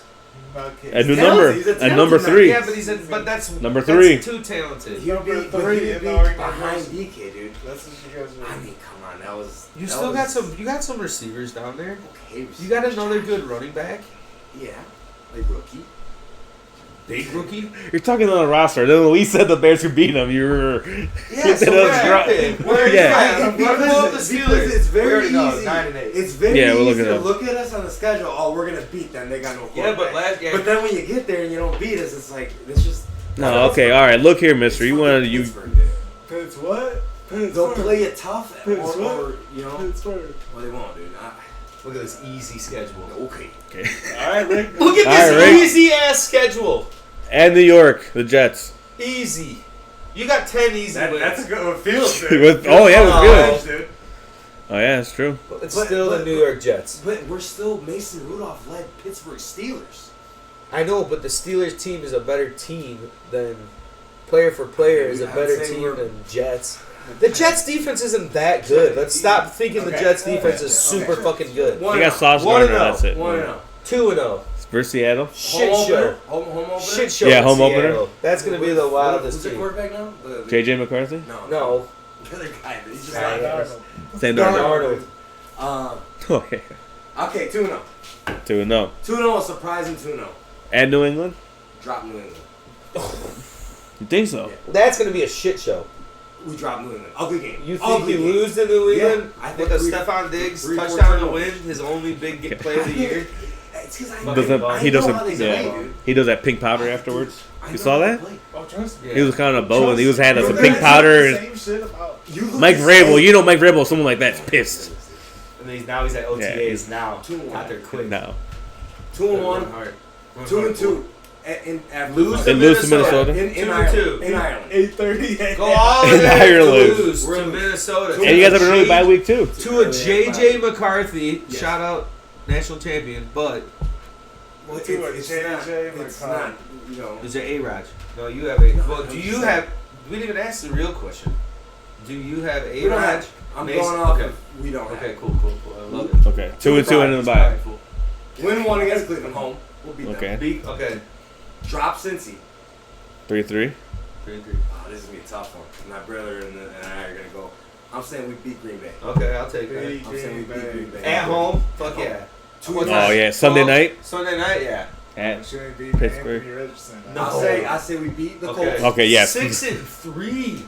A new Talented. number, He's a a number talented 3. Yeah, but that's Number that's 3. too talented. He would be, Number but three he would in be the organization. behind DK, dude. That's what you guys I are. mean, come on, that was. You that still was got some. You got some receivers down there. Okay, You got another good running back. Yeah, like rookie. Big rookie. You're talking on the roster. Then when we said the Bears could beat them, you were. Yeah, so That was where dry- are you? Where are you Yeah. at? Run up the Steelers. It's We very already know, easy. 9-8. It's very Yeah, we're easy looking to at- look at us on the schedule. Oh, we're gonna beat them. They got no Yeah, but quarterback. yeah. But then when you get there and you don't beat us, it's like it's just. No, okay, all right. Look here, Mister. You want to you? Pittsburgh did. Pitts what? Pitts They'll what? play it tough, or Pittsburgh. you know, Pittsburgh. well they won't, dude. Look at this easy schedule. Okay. Okay. All right, Rick. Look at All this right, Rick. easy ass schedule. And New York, the Jets. Easy. You got 10 easy wins. That's a good field. Oh, yeah, it was good. Oh yeah, that's true. It's still the New York Jets. But we're still Mason Rudolph led Pittsburgh Steelers. I know, but the Steelers team is a better team than player for player is a I would better say team we're- than Jets. The Jets defense isn't that good. Let's stop thinking the Okay. Jets defense is Okay. super fucking good. They got Sauce 1-0. Gardner. That's it. 1-0. 2-0. Versus Seattle. Shit show. Home opener? Shit show. Yeah, in home Seattle. opener. That's gonna be the wildest Who's the team. quarterback now? JJ McCarthy. No. No. The other guy. He's just Nah, like yeah. Sam Darnold. Arnold. Oh yeah. Okay, 2-0. 2-0. 2-0, a surprising 2-0. At New England. Drop New England. You think so? Yeah. That's gonna be a shit show. We drop New England. Ugly game. You think Ugly you game. lose to New England Yeah, I think with a three- Stephon Diggs 3-4 touchdown to turnovers. win, his only big play of the year? It's because I Doesn't- know, he I know doesn't- how they yeah. play, dude. He does that pink powder afterwards. I You know saw how they that? play. Oh, trust me. Yeah. He was kind of a bow and he was had You some guys pink say powder. the And same shit about You look Mike the Vrabel, same. you know Mike Vrabel, someone like that's pissed. And now he's at OTAs Yeah, he's- now. 2-1. Out there quick. No. 2-1. Hard. 2-2. In after Lose They to lose to Minnesota. Minnesota. in 2-2. Ireland. In Ireland. 8:30. Go all In there to Ireland. lose to Minnesota. And you guys have an early bye week too. To a JJ McCarthy, Yes. shout out national champion, but Well, To a it's JJ not. It's McCarthy. not. You know. is it A-Raj? No, you have a. No, Well, I'm do just you saying. have? We didn't even ask the real question. Do you have We don't A-Raj? have. I'm Mason? going off. Okay. Of, we don't have. Okay, cool. I love it. Okay. 2-2 into the bye. Win one against Cleveland home. We'll beat Okay. Beat. Okay. them. Drop Cincy. 3-3. 3-3. Oh, this is gonna be a tough one. My brother and I are gonna go. I'm saying we beat Green Bay. Okay, I'll take that. I'm saying we beat Green Bay. At home? Fuck At home. yeah. Two What Oh time? yeah, Sunday 12? night Sunday night, yeah. at Shouldn't be Pittsburgh. Anthony Richardson. No. I say we beat the Okay. Colts. Okay, yes. 6-3.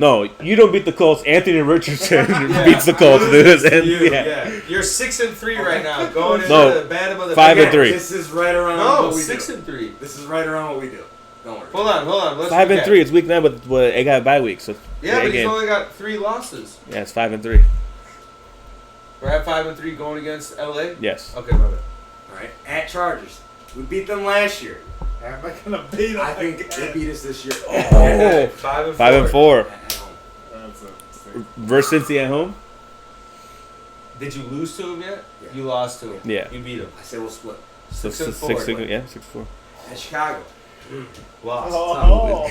No, you don't beat the Colts. Anthony Richardson Yeah. beats the Colts, Loses dude. to And, you, yeah. yeah. You're 6-3 right now, going into No, the bottom of the 5 and pack. 3. This is right around No, what we 6-3. do. This is right around what we do. Don't worry. Hold on. Let's 5 and recap. 3. It's week 9, but it got a bye week, so Yeah, but he's game. only got 3 losses. Yeah, it's 5 and 3. We're at 5-3 going against LA. Yes. Okay, my bad. All right. At Chargers, we beat them last year. Am I gonna beat him? I think they beat us this year. Oh, 5 5 and 4. At home. That's a Versus Cincy at home. Did you lose to him yet? Yeah. You lost to him. Yeah. You beat him. I say we'll split. So 6-4. 6-4. Yeah, 6-4. At Chicago, Lost. Oh. I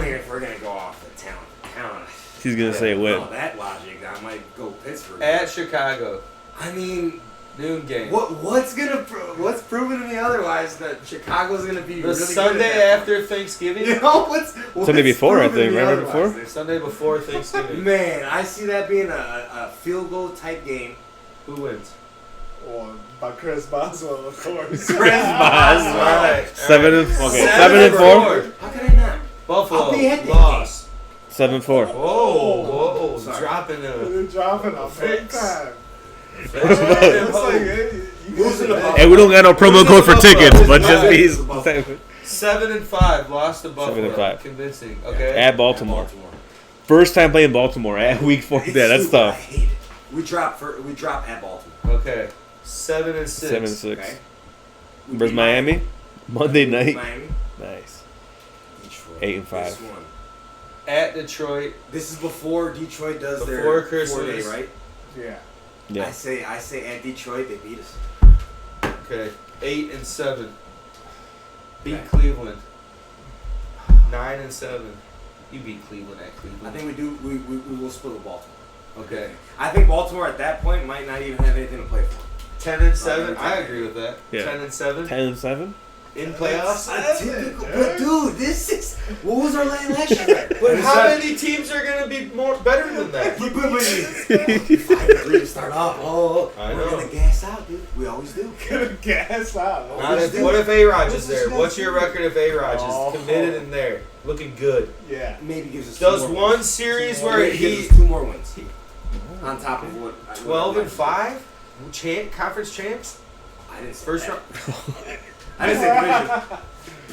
mean, if we're gonna go off the talent. He's gonna say win. No, that logic, I might go Pittsburgh. At Chicago. I mean, Noon game. what's proven to me otherwise that Chicago's gonna be The really Sunday good at that after Thanksgiving? point? You know what's Sunday before, I proven think, me right otherwise? before? Sunday before Thanksgiving. Man, I see that being a field goal type game. Who wins? Well, by Chris Boswell, of course. Chris Boswell. Alright. 7 and okay. 7 7 and 4. How can I not? Buffalo I'll be at the lost. 7-4. Whoa, Sorry. dropping a They're dropping a big time. It's like, Buffalo. hey, you Losing to guys- Buffalo. And we don't got no promo code for tickets, but just Buffalo. these. Buffalo. 7-5, lost to Buffalo. 7 and 5. Convincing. Okay. At Baltimore. First time playing Baltimore at week 4. It's Yeah, that's super. I tough. hate it. We drop at Baltimore. Okay. 7-6. 7-6. Okay. We Versus beat Miami. Monday night. Miami. Nice. Detroit. 8 and 5. This one. At Detroit. This is before Detroit does Before their Christmas. 4-day, right? Yeah. Yeah. I say at Detroit they beat us. Okay. 8-7. Beat Okay. Cleveland. 9-7. You beat Cleveland at Cleveland. I think we do. We will split with Baltimore. Okay. I think Baltimore at that point might not even have anything to play for. 10-7. I agree with that. Yeah. 10-7 10 and 7. in playoffs. But dude, this is what was our last year? But how many teams are gonna be more better than that? 5-3 to start off. Oh, I we're know. gonna gas out, dude. We always do. Gonna gas out. Not if, what if A-Raj is there? What's your record if A-Raj is committed in there? Looking good. Yeah. Maybe gives us Does 2 more one wins. series Maybe where gives he us 2 more wins on top of what 12-5? Conference champs? I didn't say First that. round. I didn't say division.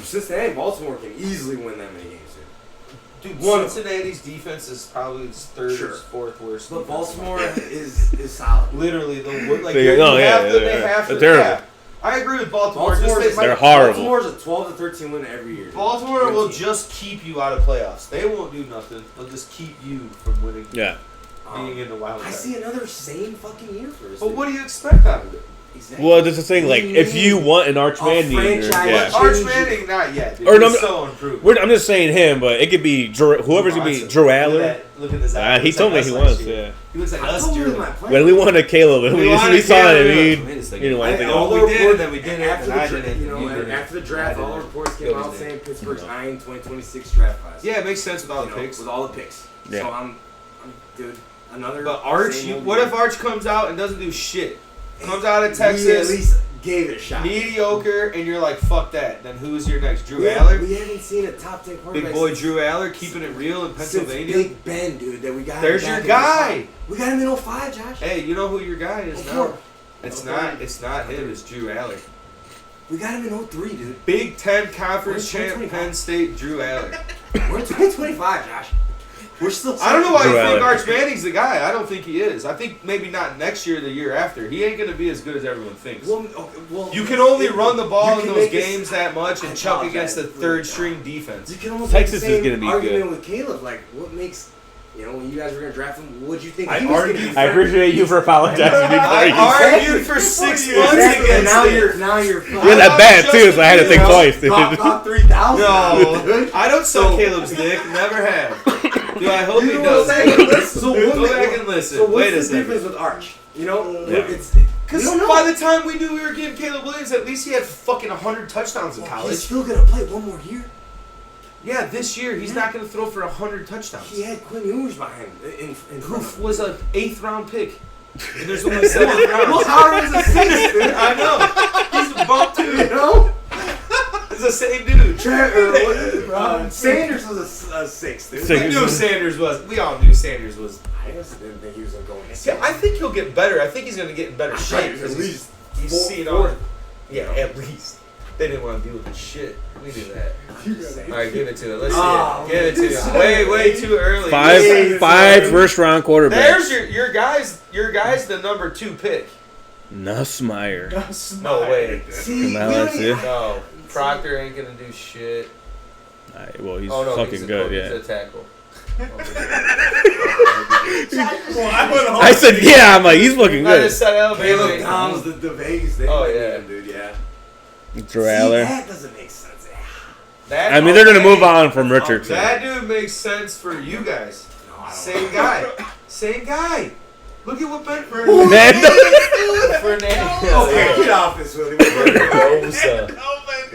Cincinnati, Baltimore can easily win that many games, dude. Dude, One of Cincinnati's defense is probably its third Sure. or fourth worst. But defense. Baltimore is solid. Literally, the like They- you no, yeah, have to, yeah, they yeah. have to. They're terrible. Yeah. I agree with Baltimore. They're horrible. Baltimore's a 12 to 13 win every year. Dude. Baltimore will just keep you out of playoffs. They won't do nothing. They'll just keep you from winning. Yeah. Being in the wild card. I see another same fucking year for us. But what do you expect out of it? Exactly. Well, that's the thing. Like, if you want an Arch Manning, franchise- Arch Manning, not yet. Dude. Or no, He's so improved. I'm just saying him, but it could be whoever's gonna be Drew Aller. Look at his eyes. He told me he was. Yeah. He looks like I us, told Drew. you my plan. When we wanted Caleb, we saw it. Wait a You second. didn't want anything all else. we did, and then we didn't, After and I the, didn't, you know, you didn't. after the I draft, all didn't. the reports came Gilbert out did. saying Pittsburgh's eyeing 2026 draft class. Yeah, it makes sense with all You the know, picks. with all the picks. Yeah. So I'm dude, another. But Arch, same old what year. if Arch comes out and doesn't do shit? Comes out of He Texas, at least gave it a shot. mediocre, and you're like, fuck that. Then who's your next? Drew We Aller? haven't seen a top 10 quarterback. Big boy Drew Aller keeping it real in since Pennsylvania. Big Ben, dude, that we got. There's him your back in guy. 05. We got him in 05, Josh. Hey, you know who your guy is now? 04. It's 03. not. It's not him. It's Drew Aller. We got him in 03, dude. Big Ten Conference Where's champ, 2025? Penn State, Drew Aller. We're 2025, Josh. We're still. I don't know why you Drew think Aller. Arch Manning's the guy. I don't think he is. I think maybe not next year, the year after. He ain't gonna be as good as everyone thinks. Well, okay, well, You can only run the ball you in can those make this- games that much and I chuck apologize. against the third string defense. You can almost Texas make the is same gonna be argument good. with Caleb. Like, what makes when you guys were gonna draft him? What'd you think? I he was gonna argued- be I appreciate you for apologizing before I you. argued for 6 months Exactly, and against now it. you're You're that bad too, so I had to think twice. top 3,000. No, I don't suck Caleb's dick. Never have. Dude, I hope he You know does. what I'm saying? So Go what- back and listen. So what's Wait a the second. difference with Arch? You know, Yeah. it's we Because don't know. by the time we knew we were getting Caleb Williams, at least he had fucking 100 touchdowns in He's college. still gonna play one more year. Yeah, this year he's not going to throw for 100 touchdowns. He had Quinn Ewers behind in front Who of him. was an 8th round pick. And there's only 7th round. Well, Howard was a 6th, dude. I know. He's a bump too. You know? It's the same dude. Sanders was a 6th, dude. Six. We knew Sanders was. We all knew Sanders was. I just didn't think he was gonna go in. Yeah, I think he'll get better. I think he's going to get in better shape. At Because least he's seen fourth. on. Yeah, at least. They didn't want to deal with the shit. We knew that. All right, give it to him. Let's see it. Give it to him. Way too early. Five first round quarterbacks. There's your guys. Your guy's the number 2 pick. Nussmeyer. No way. See, Now we don't that's even- it. No, Proctor ain't gonna do shit. Alright, well, he's Oh no, fucking he's a, good. He's Yeah. a tackle. I said, yeah. I'm like, he's looking I good. just said Alabama. Caleb Downs, the Vegas thing. Oh, might yeah. need him, dude. Yeah. Drew See, Aller. that doesn't make sense. That, I mean, they're gonna okay. move on from Richardson. That dude makes sense for you guys. No, I don't Same guy. Same guy. Look at what Ben Man, Fernandez. Okay, get off this, Willie.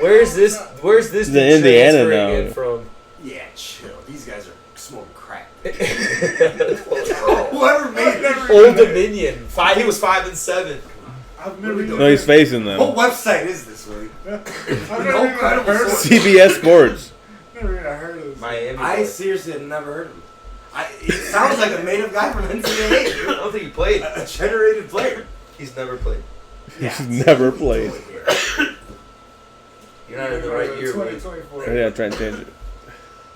Where's this? Where's this? The dude Indiana transferring now. in from? Yeah, chill. These guys are smoking crack. Old Whoever made this. Dominion. He was 5-7. I've never no, he's facing them. What website is this, Willie? I've No never even credible heard of source. CBS Sports. Never even heard of this. Miami. I boy. seriously have never heard of him. It sounds like a made-up guy from NCAA, I dude. don't think he played. A generated player. He's never played. He's never played. You're not in the right year, Willie. 2024. Yeah, I'm trying to change it.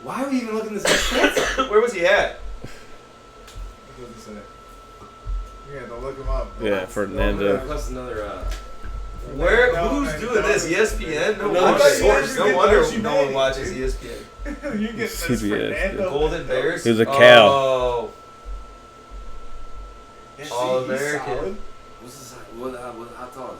Why are we even looking this guy's stats up? Where was he at? What does it say? You have to look him up. Yeah, Fernando. Plus another. Where? No, Who's man, doing no, this? no, ESPN? No no, wonder. I thought you No guys wonder did no Archie one watches Manning, ESPN. You get this CBS, The Fernando. Golden Bears. He was a Cal. Oh, Yeah, see, All-American. he's solid. What's his size? How tall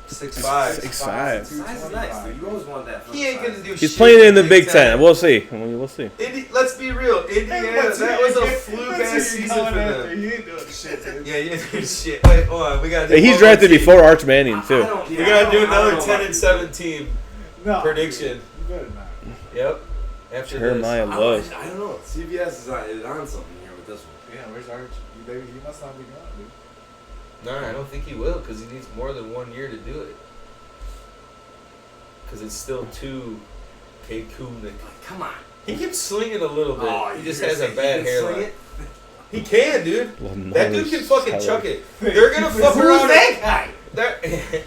is 6'5". 6'5". he? Size is nice, dude. You always want that. He ain't gonna do shit. He's playing in the Big Ten. We'll see. We'll see. Let's be real. Indiana, that was a fluke ass season for them. He ain't doing shit, dude. Yeah, you did shit. Wait, hold on. We gotta do Hey, he's one drafted more team. before Arch Manning too. We gotta do another 10-7 team No. prediction. You better not. Yep. After Jeremiah this. Love. I don't know. CBS is on something here with this one. Yeah, where's Archie? He must not be gone, dude. No, I don't think he will because he needs more than 1 year to do it. Because it's still too K-Coonic. Like, come on. He can sling it a little bit. Oh, he you just gonna has a say bad he can sling hairline. it? He can, dude. That dude can fucking chuck it. They're gonna fuck Who's around. that guy? They're-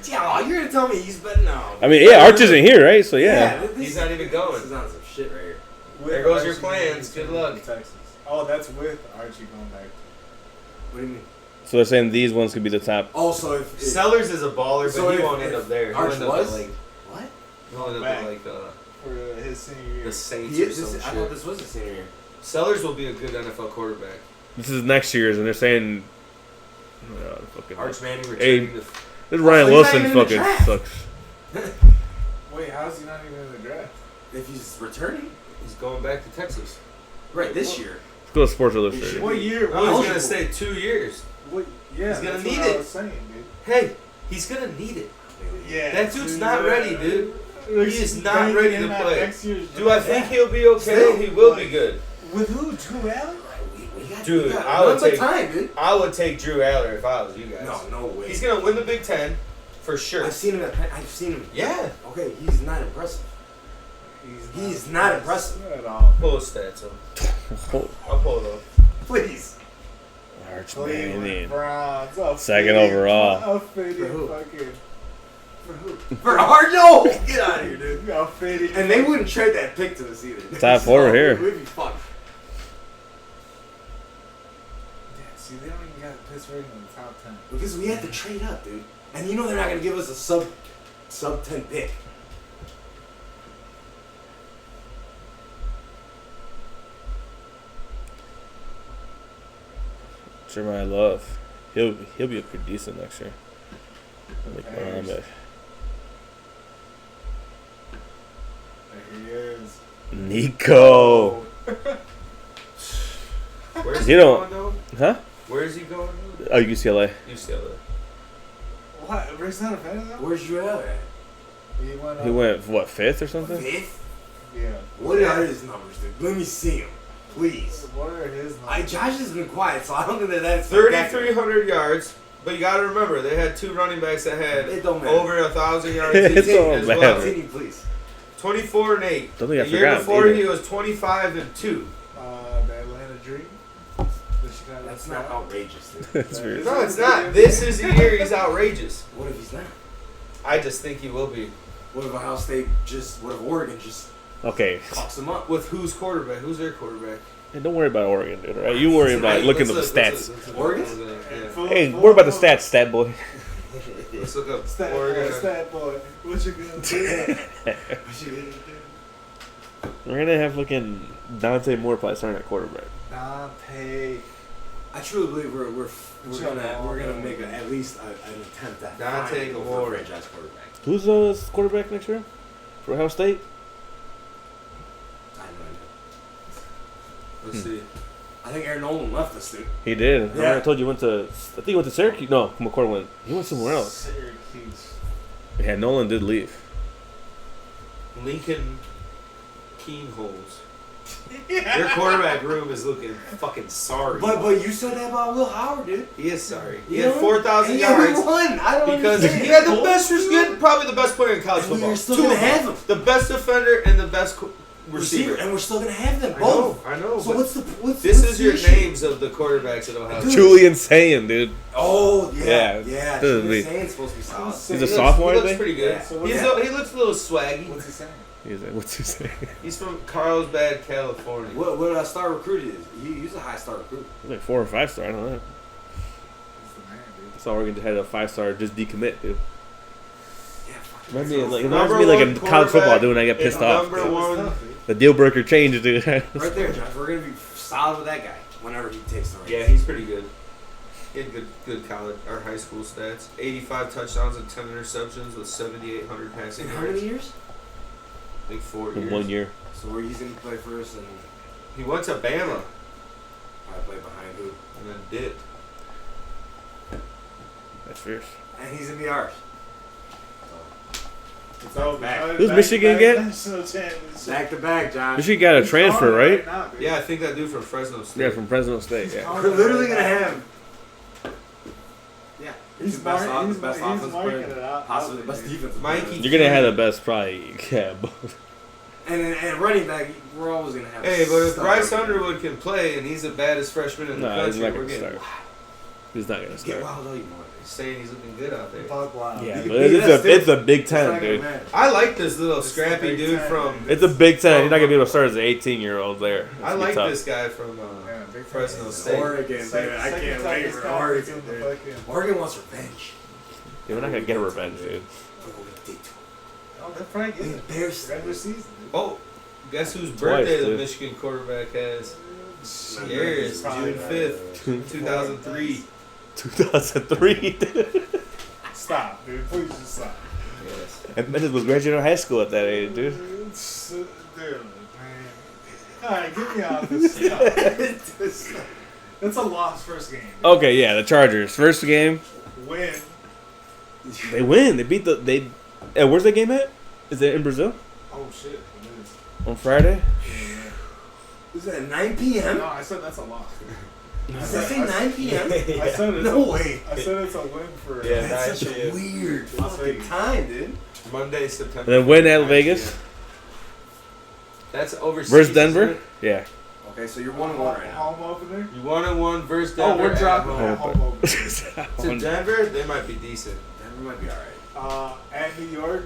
Yeah, you're gonna tell me he's better now. I mean, yeah, Arch isn't here, right? So yeah. He's not even going. This is on some shit right here. There goes your Archie plans. Manning Good to luck. Texas. Oh, that's with Archie going back. What do you mean? So they're saying these ones could be the top. Also, if Sellers is a baller, So but he if- won't end if up there. He'll Arch end up was? at, like, what? he'll end up Back. at, like, For his senior year. the Saints He or is, some I shit. thought this was a senior year. Sellers will be a good NFL quarterback. This is next year's, and they're saying. Fucking. Arch Manning Hey, returning to. this Ryan So he's not Wilson even in the fucking draft. sucks. Wait, how's he not even in the draft? If he's returning, He's going back to Texas. right this year. Let's go to Sports Illustrated. What year? I was What, gonna say 2 years. what, yeah, He's gonna that's need what I it. was saying, dude. Hey, he's gonna need it. Yeah, That dude's not ready, dude. He is not Banking ready in to that play. next year's Do I draft. think he'll be okay? Still, He will be like- good. With who? Drew Allen? Dude, we got I would nothing but take- time, dude. I would take Drew Aller if I was you guys. No way. He's gonna win the Big Ten for sure. I've seen him. I've seen him. Yeah. Okay, he's not impressive. He's not impressive. At all. Pull his stats up. I'll pull it up. Please. Arch Cleveland Manning. Browns. A Second faded- overall. A faded For who? fucking. For who? For Arno! Get out of here, dude. A faded. And they wouldn't trade that pick to us either. Top four here. We'd be fucked. Yeah, see, they don't even got Pittsburgh in the top 10. Because we had to trade up, dude. And you know they're not gonna give us a sub 10 pick. Jeremiah Love. He'll be pretty decent next year. Like Muhammad. There he is. Nico. Where's You he don't- going though? Huh? Where is he going? Oh, UCLA. UCLA. What? Rick's not a fan of that? Where's Joel at? He went. He went what, 5th or something? Fifth? Yeah. What are his numbers, dude? Let me see him, please. What are his numbers? Josh has been quiet, so I don't think that's 3,300 yards. But you got to remember, they had 2 running backs that had It don't matter. over 1,000 yards It each don't as matter. well. Continue, please. 24 and 8. Don't think I The year forgot before either. he was 25 and 2. The Atlanta Dream. The Chicago That's not Sky. outrageous, dude. That's weird. No, it's not. This is the year he's outrageous. What if he's not? I just think he will be. What if Ohio State what if Oregon just Okay. fucks him up? With whose quarterback? Who's their quarterback? Hey, don't worry about Oregon, dude. Right? You worry about looking at the Let's stats. look. Oregon? Yeah. Hey, worry about the stats, stat boy. Let's look up Stat Oregon. boy, stat boy. What you gonna do? We're gonna have looking Dante Moore probably starting at quarterback. Dante. I truly believe we're gonna make at least an attempt at Dante finding Moore. a franchise quarterback. Who's the quarterback next year for Ohio State? I have no idea. Let's see. I think Aaron Nolan left us, dude. He did. Remember Yeah. I told you he went to. I think he went to Syracuse. No, McCord went. He went somewhere else. Syracuse. Yeah, Nolan did leave. Lincoln Keenholz. Their quarterback room is looking fucking sorry. But you said that about Will Howard, dude. He is sorry. He You had know? 4,000 And yards. we won. I don't Because understand. he had the best, probably the best player in college And football. we're still Two gonna of them. have him. The best defender and the best receiver. And we're still gonna have them I both. know, I know. So but what's this what's is the your issue? names of the quarterbacks at Ohio State. Julian Saying, dude. Oh Yeah. yeah. Doesn't Julius be- Saints supposed to be solid. He's He's a a He sophomore, I looks think. pretty good. Yeah. So He looks a little swaggy. What's he saying? He's like, what's he saying? He's from Carlsbad, California. What a star recruit is? He's a high star recruit. He's like 4 or 5 star. I don't know. He's the man, dude. I saw Oregon had a 5-star just decommit, dude. Yeah. Fuck. Reminds me, like, it Number reminds me like one in college football, quarterback dude, when I get pissed is off. number That was one. tough, dude. The deal breaker changed, dude. Right there, Josh. We're gonna be solid with that guy whenever he takes the reins. Yeah, he's pretty good. He had good college or high school stats. 85 touchdowns and 10 interceptions with 7,800 passing In how many yards. years? I think 4 In years. 1 year. So where he's gonna play first and He went to Bama I play behind who? and then dipped. That's fierce. And he's in the arch. It's over. Back. Who's Michigan get? National championship. Back to back, Josh. Michigan got a He's transfer, calling right? now, dude. Yeah, I think that dude from Fresno State. Yeah, from Fresno State. Yeah. calling We're literally right gonna now. have. Yeah. He's the best, marking- the best he's offensive marking player, it out. possibly the best defensive Mikey. player. You're gonna have the best, probably. Yeah, both. And running back, we're always gonna have. Hey, but if stuff Bryce like that. Underwood can play and he's the baddest freshman in the No, he's country, not we're gonna getting start. He's not gonna Get start. wild, though you want. saying he's looking good out there. Fuck wow. Yeah, You but can beat us, it's a dude. Big It's not Ten, gonna dude. matter. I like this little It's scrappy the Big dude Ten, from. man. It's a Big Ten. You're not gonna be able to start as an 18-year-old there. It's I gonna be like tough. this guy from Yeah, Big Fresno Ten. State. Oregon, dude. I can't wait for Oregon, dude. Oregon wants revenge. Yeah, we're not gonna get a revenge, dude. Oh, we did. Oh, that Frank is Embarrassed. regular season. Oh, guess whose birthday the dude. Michigan quarterback has? Dude. Yours, Probably June not. 5th, 2003. 2003, dude. Stop, dude. Please just stop. Yes. And Mendes was graduating high school at that age, dude. Dude, man. Alright, get me out of this. Stop. That's a loss first game. Dude. Okay, yeah, the Chargers. First game, Win. they win. They beat the they. Where's that game at? Is it in Brazil Oh shit, it is. on Friday? Yeah. Is it at 9 p.m.? No, I said that's a loss. Did I say 9 p.m.? I said it's No a, way. I said it's a win for. Yeah. That's such 9 a p.m. weird Las fucking Vegas. time, dude. Monday, September. And then win at 9 Vegas p.m. That's overseas. versus isn't Denver. it? Yeah. Okay, so you're 1-1 right now. Home opener. You 1-1 versus Oh, Denver. we're at dropping home. at home opener. To Denver, they might be decent. Denver might be alright. At New York,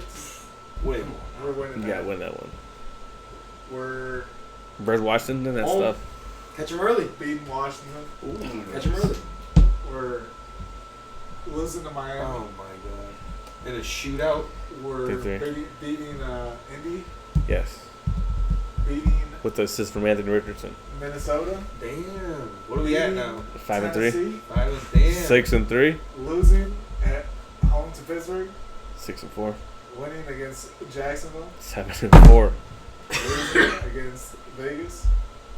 Win. we're winning. You that. gotta win that one. We're Versus Washington and Oh. stuff. Catch him early. beating Washington. Ooh. Catch him early. We're losing to Miami. Oh my god. In a shootout. We're 3-3. beating Indy. Yes. Beating With the assist from Anthony Richardson. Minnesota. Damn. What are we at now? 5-3. Tennessee. 5-damn. 6-3. Losing at home to Pittsburgh. 6-4. Winning against Jacksonville. 7-4. Losing against Vegas.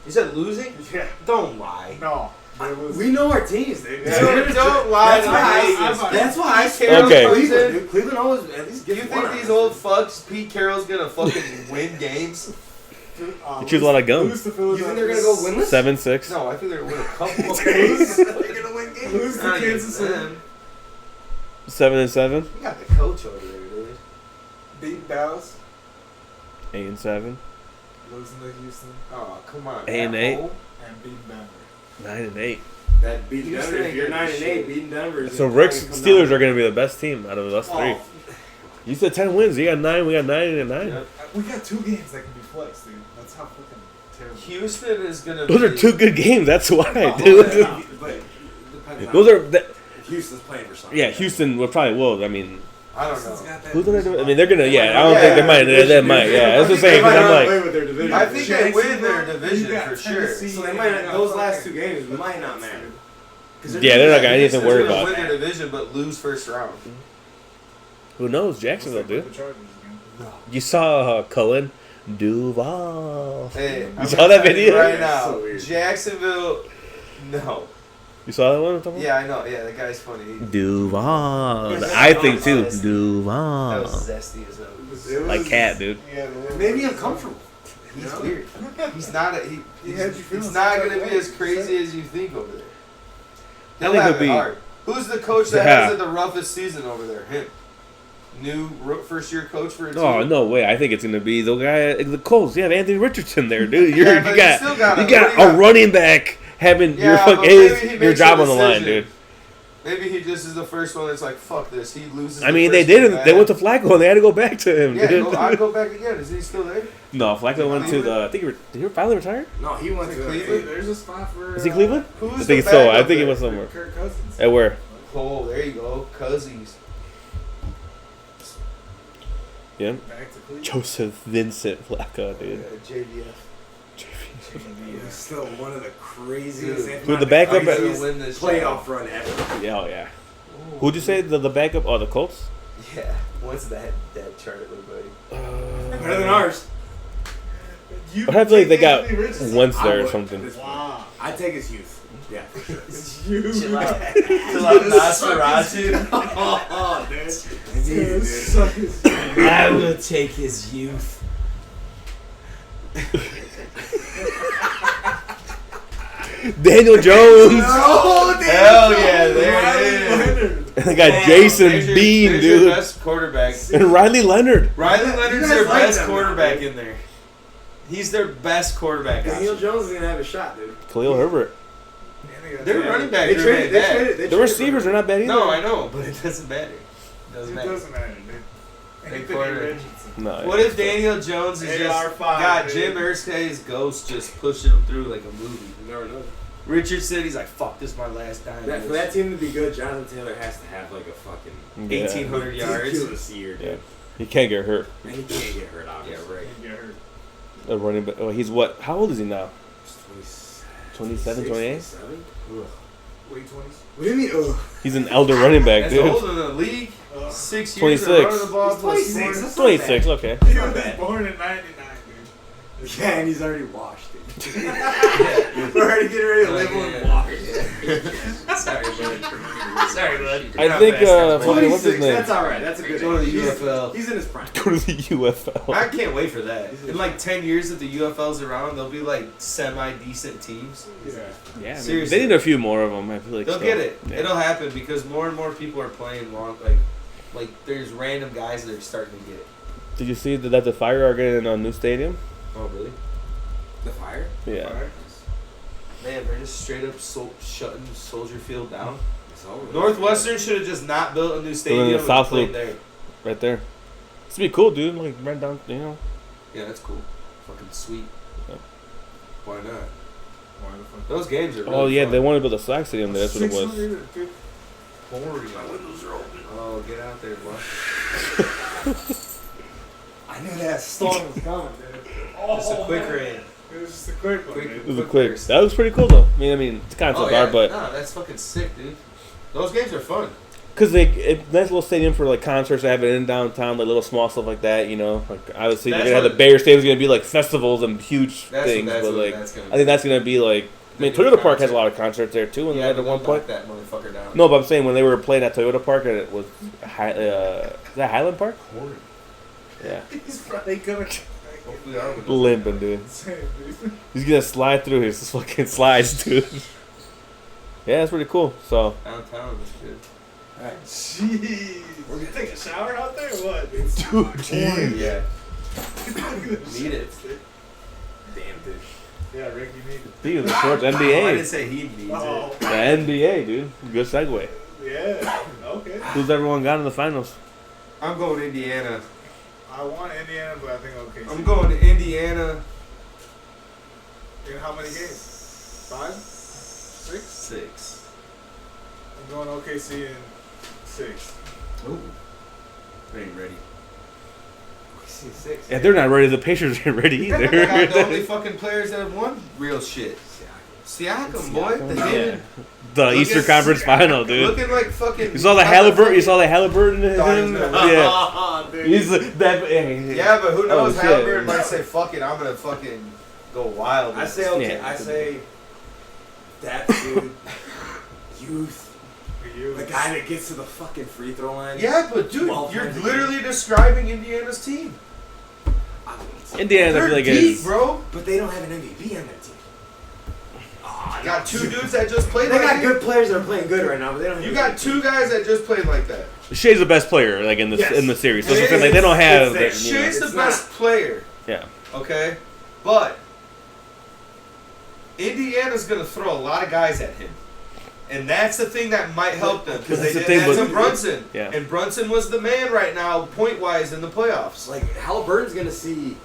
You said losing? Yeah. Don't lie. No. They're losing. We know our teams, dude. Yeah. Don't lie That's to why Vegas. that's why I Pete care Carroll's Okay. about comes Cleveland, in. dude. Cleveland always at least Do gets you one think out these of old it. fucking Pete Carroll's gonna fucking win games? You choose a lot of gum. Lose to You think Philadelphia. they're gonna go winless? 7-6. No, I think they're gonna win a couple. Lose, They're gonna win games. lose to Not Kansas against City. them. 7-7. You got the coach over there, dude. Beat Dallas. 8-7. Losing to Houston. Oh, come on. 8-8. At home? And beating Denver. 9-8. That beating Houston Denver. ain't If you're gonna 9 do and 8, shit. beating Denver. is So probably Rick's come Steelers down. are gonna be the best team out of us three. Oh, You said 10 wins. You got 9. We got 9 and 9. Yep. We got 2 games that can be flexed, dude. That's how fucking terrible. Houston is gonna Those be... are 2 good games. That's why, Oh, dude. yeah. but depends on Those are. That, if Houston's playing for something. yeah, Houston will probably will. I mean, I don't Houston's know. got that who's gonna do? division I mean, they're gonna. Yeah, I don't Yeah, think they might. They division, might. dude. Yeah, that's what I'm They saying. might Because I'm not like, play with their division. I think they win their You division got for sure. Tennessee, So they you might got those fucking- last 2 games might not matter. 'Cause yeah, they're not gonna anything to Houston's worry gonna about. win their division, but lose first round. Who knows? Jacksonville, The dude. Chargers again. You saw Cullen Duval. Hey, You I'm saw gonna that tell you video? right That's now? so weird. Jacksonville, no. You saw that one? I'm talking about? Yeah, I know. Yeah, the guy's funny. Duval. I think too. That Duval. was zesty as hell. It was- Like cat, dude. Yeah, the little- Maybe uncomfortable. He's Yeah. weird. He's not. He had you feeling It's not some gonna type be of as way. crazy as you think over there. I He'll think have he'll it be- hard. Who's the coach that Yeah. has it the roughest season over there? Him. New first year coach for a team. Oh no way! I think it's gonna be the guy, the Colts. You have Anthony Richardson there, dude. Yeah, You but got you still got you him. got What do you a got? running back having your Yeah, fuck but maybe he your makes job a on the line, decision. dude. Maybe he just is the first one that's like, fuck this. He loses. I the mean, they first did game it. They back. went to Flacco and they had to go back to him, Yeah, dude. I'd go back again. Is he still there? No, Flacco went to the. I think did he finally retire? No, he went Is to it Hey, Cleveland? there's a spot for. Is he Cleveland? Who's I the think so. I backup think he there? went somewhere. Kirk Cousins. At where? Oh, there you go. Cousins. Yeah. Back to Cleveland. Joseph Vincent Flacco, Yeah, dude. JVF. He's still one of the craziest. Dude. if Who not the backup at- He's gonna win this playoff run ever. Yeah, oh yeah. Who'd you say the backup? Oh, the Colts. Yeah. What's that chart look like? Better than ours. You I feel like they take got Anthony Richardson? Wentz I there or would, something. at this point. Wow. I take his youth. Yeah, for sure. It's you. Chill out. Chill out, Nosferatu. Oh, dude. It's easy, Dude, dude. suck his- I will take his youth. Daniel Jones. Oh, damn. Hell yeah, there Riley it is. Leonard. And they got Damn, Jason there's your- Bean, there's your dude. best quarterback. And Riley Leonard. Riley You Leonard's guys their like best them now, quarterback right? in there. He's their best quarterback. Daniel option. Jones is gonna have a shot, dude. Khalil Herbert. Their running back They are traded. bad. They The traded receivers are not bad either. No, I know, but it doesn't matter. It doesn't It matter. doesn't matter, dude. Big Anthony quarter. Richardson. No. What if Daniel Jones is just AR5, got dude. Jim Irsay's ghost just pushing him through like a movie? You never know. Richard said he's like, fuck, this is my last dime. For that team to be good, Jonathan Taylor has to have like a fucking 1,800 yards. ridiculous year, dude. Yeah. He can't get hurt. And he can't get hurt, obviously. Yeah, right. Get hurt. A running back. Oh, he's what? How old is he now? He's 27, 28? 27? Late 20s. What do you mean, ugh? He's an elder running back, That's dude. old in the league. 6 years 26. of running the ball. He's plus 26. more. That's not 26, bad. okay. He not was bad. born in 99, dude. Yeah, and he's already washed, dude. Yeah. We're already getting ready to live Yeah. on water. Sorry, bud. Sorry, bud. I think, fucking, what's his 26, name? that's alright. That's a good Go to the age. UFL. He's in his prime. Go to the UFL. I can't wait for that. In like 10 years that the UFL's around, there'll be like semi-decent teams. Yeah. Yeah, I mean, Seriously. they need a few more of them. I feel like They'll so. get it. Yeah. It'll happen because more and more people are playing long. Like there's random guys that are starting to get it. Did you see that the Fire are getting a new stadium? Oh, really? The Fire? Yeah. Fire? Man, they're just straight up shutting Soldier Field down. It's over. Northwestern should have just not built a new stadium the and South played Loop. there. Right there. It's be cool, dude. Like right down, you know. Yeah, that's cool. Fucking sweet. Yeah. Why not? Why the fuck? Those games are really Oh yeah, fun. they wanted to build a slack stadium there. That's what it was. 600, dude. Boring. My windows are open. Oh, get out there, boy. I knew that storm was coming, dude. Just a quick rain. It was just a quick one, Quick. dude. It was a quick. That was pretty cool though. I mean, it's kind of hard, but Nah, that's fucking sick, dude. Those games are fun. because nice little stadium for like concerts, they have it in downtown, like little small stuff like that. You know, like obviously That's they're gonna have what- the Bear Stadium's gonna be like festivals and huge That's things, what, but like that's gonna be. I think that's gonna be like. I mean, The new Toyota Park has a concert. lot of concerts there too, and Yeah, at but one they'll point. knock that motherfucker down. No, but I'm saying when they were playing at Toyota Park, and it was is that Highland Park? Horrid. Yeah, He's probably gonna Hopefully our windows- limping, dude. insane, dude. He's gonna slide through his fucking slides, dude. Yeah, that's pretty cool. So Downtown is good. Jeez. We're gonna take a shower out there or what? Dude? dude, Yeah. Need Need it. Damn, dude. Yeah, Rick, you need it. speaking of the sports, Oh, I didn't NBA, say he needs Oh, the NBA, dude. Good segue. yeah. Okay. Who's everyone got in the finals? it. I'm going Indiana. I want Indiana, but I think okay. I'm going to Indiana. In how many games? 5? 6? 6. I'm going OKC in 6. Ooh. They ain't ready. Six. Yeah, they're not ready. The Pacers ain't ready They got the either. only fucking players that have won real shit. Siakam, boy. The Yeah. hidden. The Look Eastern at Conference Final, dude. Looking like fucking. You saw the Halliburton. You saw the Halliburton. in Thought he was him? gonna win. Yeah. Dude. He's that. Hey, Yeah, but who knows? Oh, shit. Halliburton might say, "Fuck it, I'm gonna fucking go wild." I say okay. Yeah. I say that dude, youth, For you. the guy that gets to the fucking free throw line. Yeah, but dude, 12 you're times a literally describing Indiana's team. Indiana, I They're feel like deep, is. bro. But they don't have an MVP on that team. Got two dudes that just played They like got you. good players that are playing good right now, but they don't. Have You an got MVP. two guys that just played like that. Shay's the best player, like in the Yes. in the series. So It it's the thing, like they don't have. it's that, you know. Shea's the It's best player, Yeah. okay? But Indiana's gonna throw a lot of guys at him. And that's the thing that might help them because they That's the did thing, that to but- Brunson. Yeah. And Brunson was the man right now, point wise, in the playoffs. Like Halliburton's gonna see.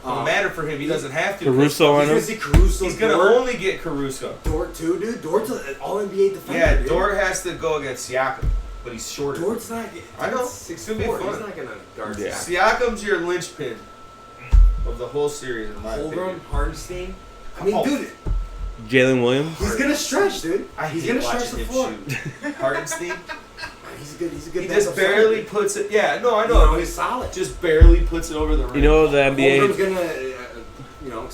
Don't matter for him. He doesn't have to. Caruso on He's gonna him. see Caruso. He's gonna Dort, only get Caruso. Dort too, dude. Dort's an All NBA defender. Yeah, dude. Dort has to go against Siakam, but he's shorter. Dort's not. I know. 6'4". It's gonna be fun. He's not gonna guard Yeah. Siakam. Siakam's your linchpin of the whole series, in my Holmgren, opinion. Hardenstein. I mean, Oh. dude, Jalen Williams. he's gonna stretch, dude. He's hate gonna stretch watching the him floor. shoot. Hardenstein, He's a good. He's a good. he just backup barely center, puts it. Yeah, no, I dude. know. You know, he's solid. Just barely puts it over the rim. You know the NBA. Holmgren's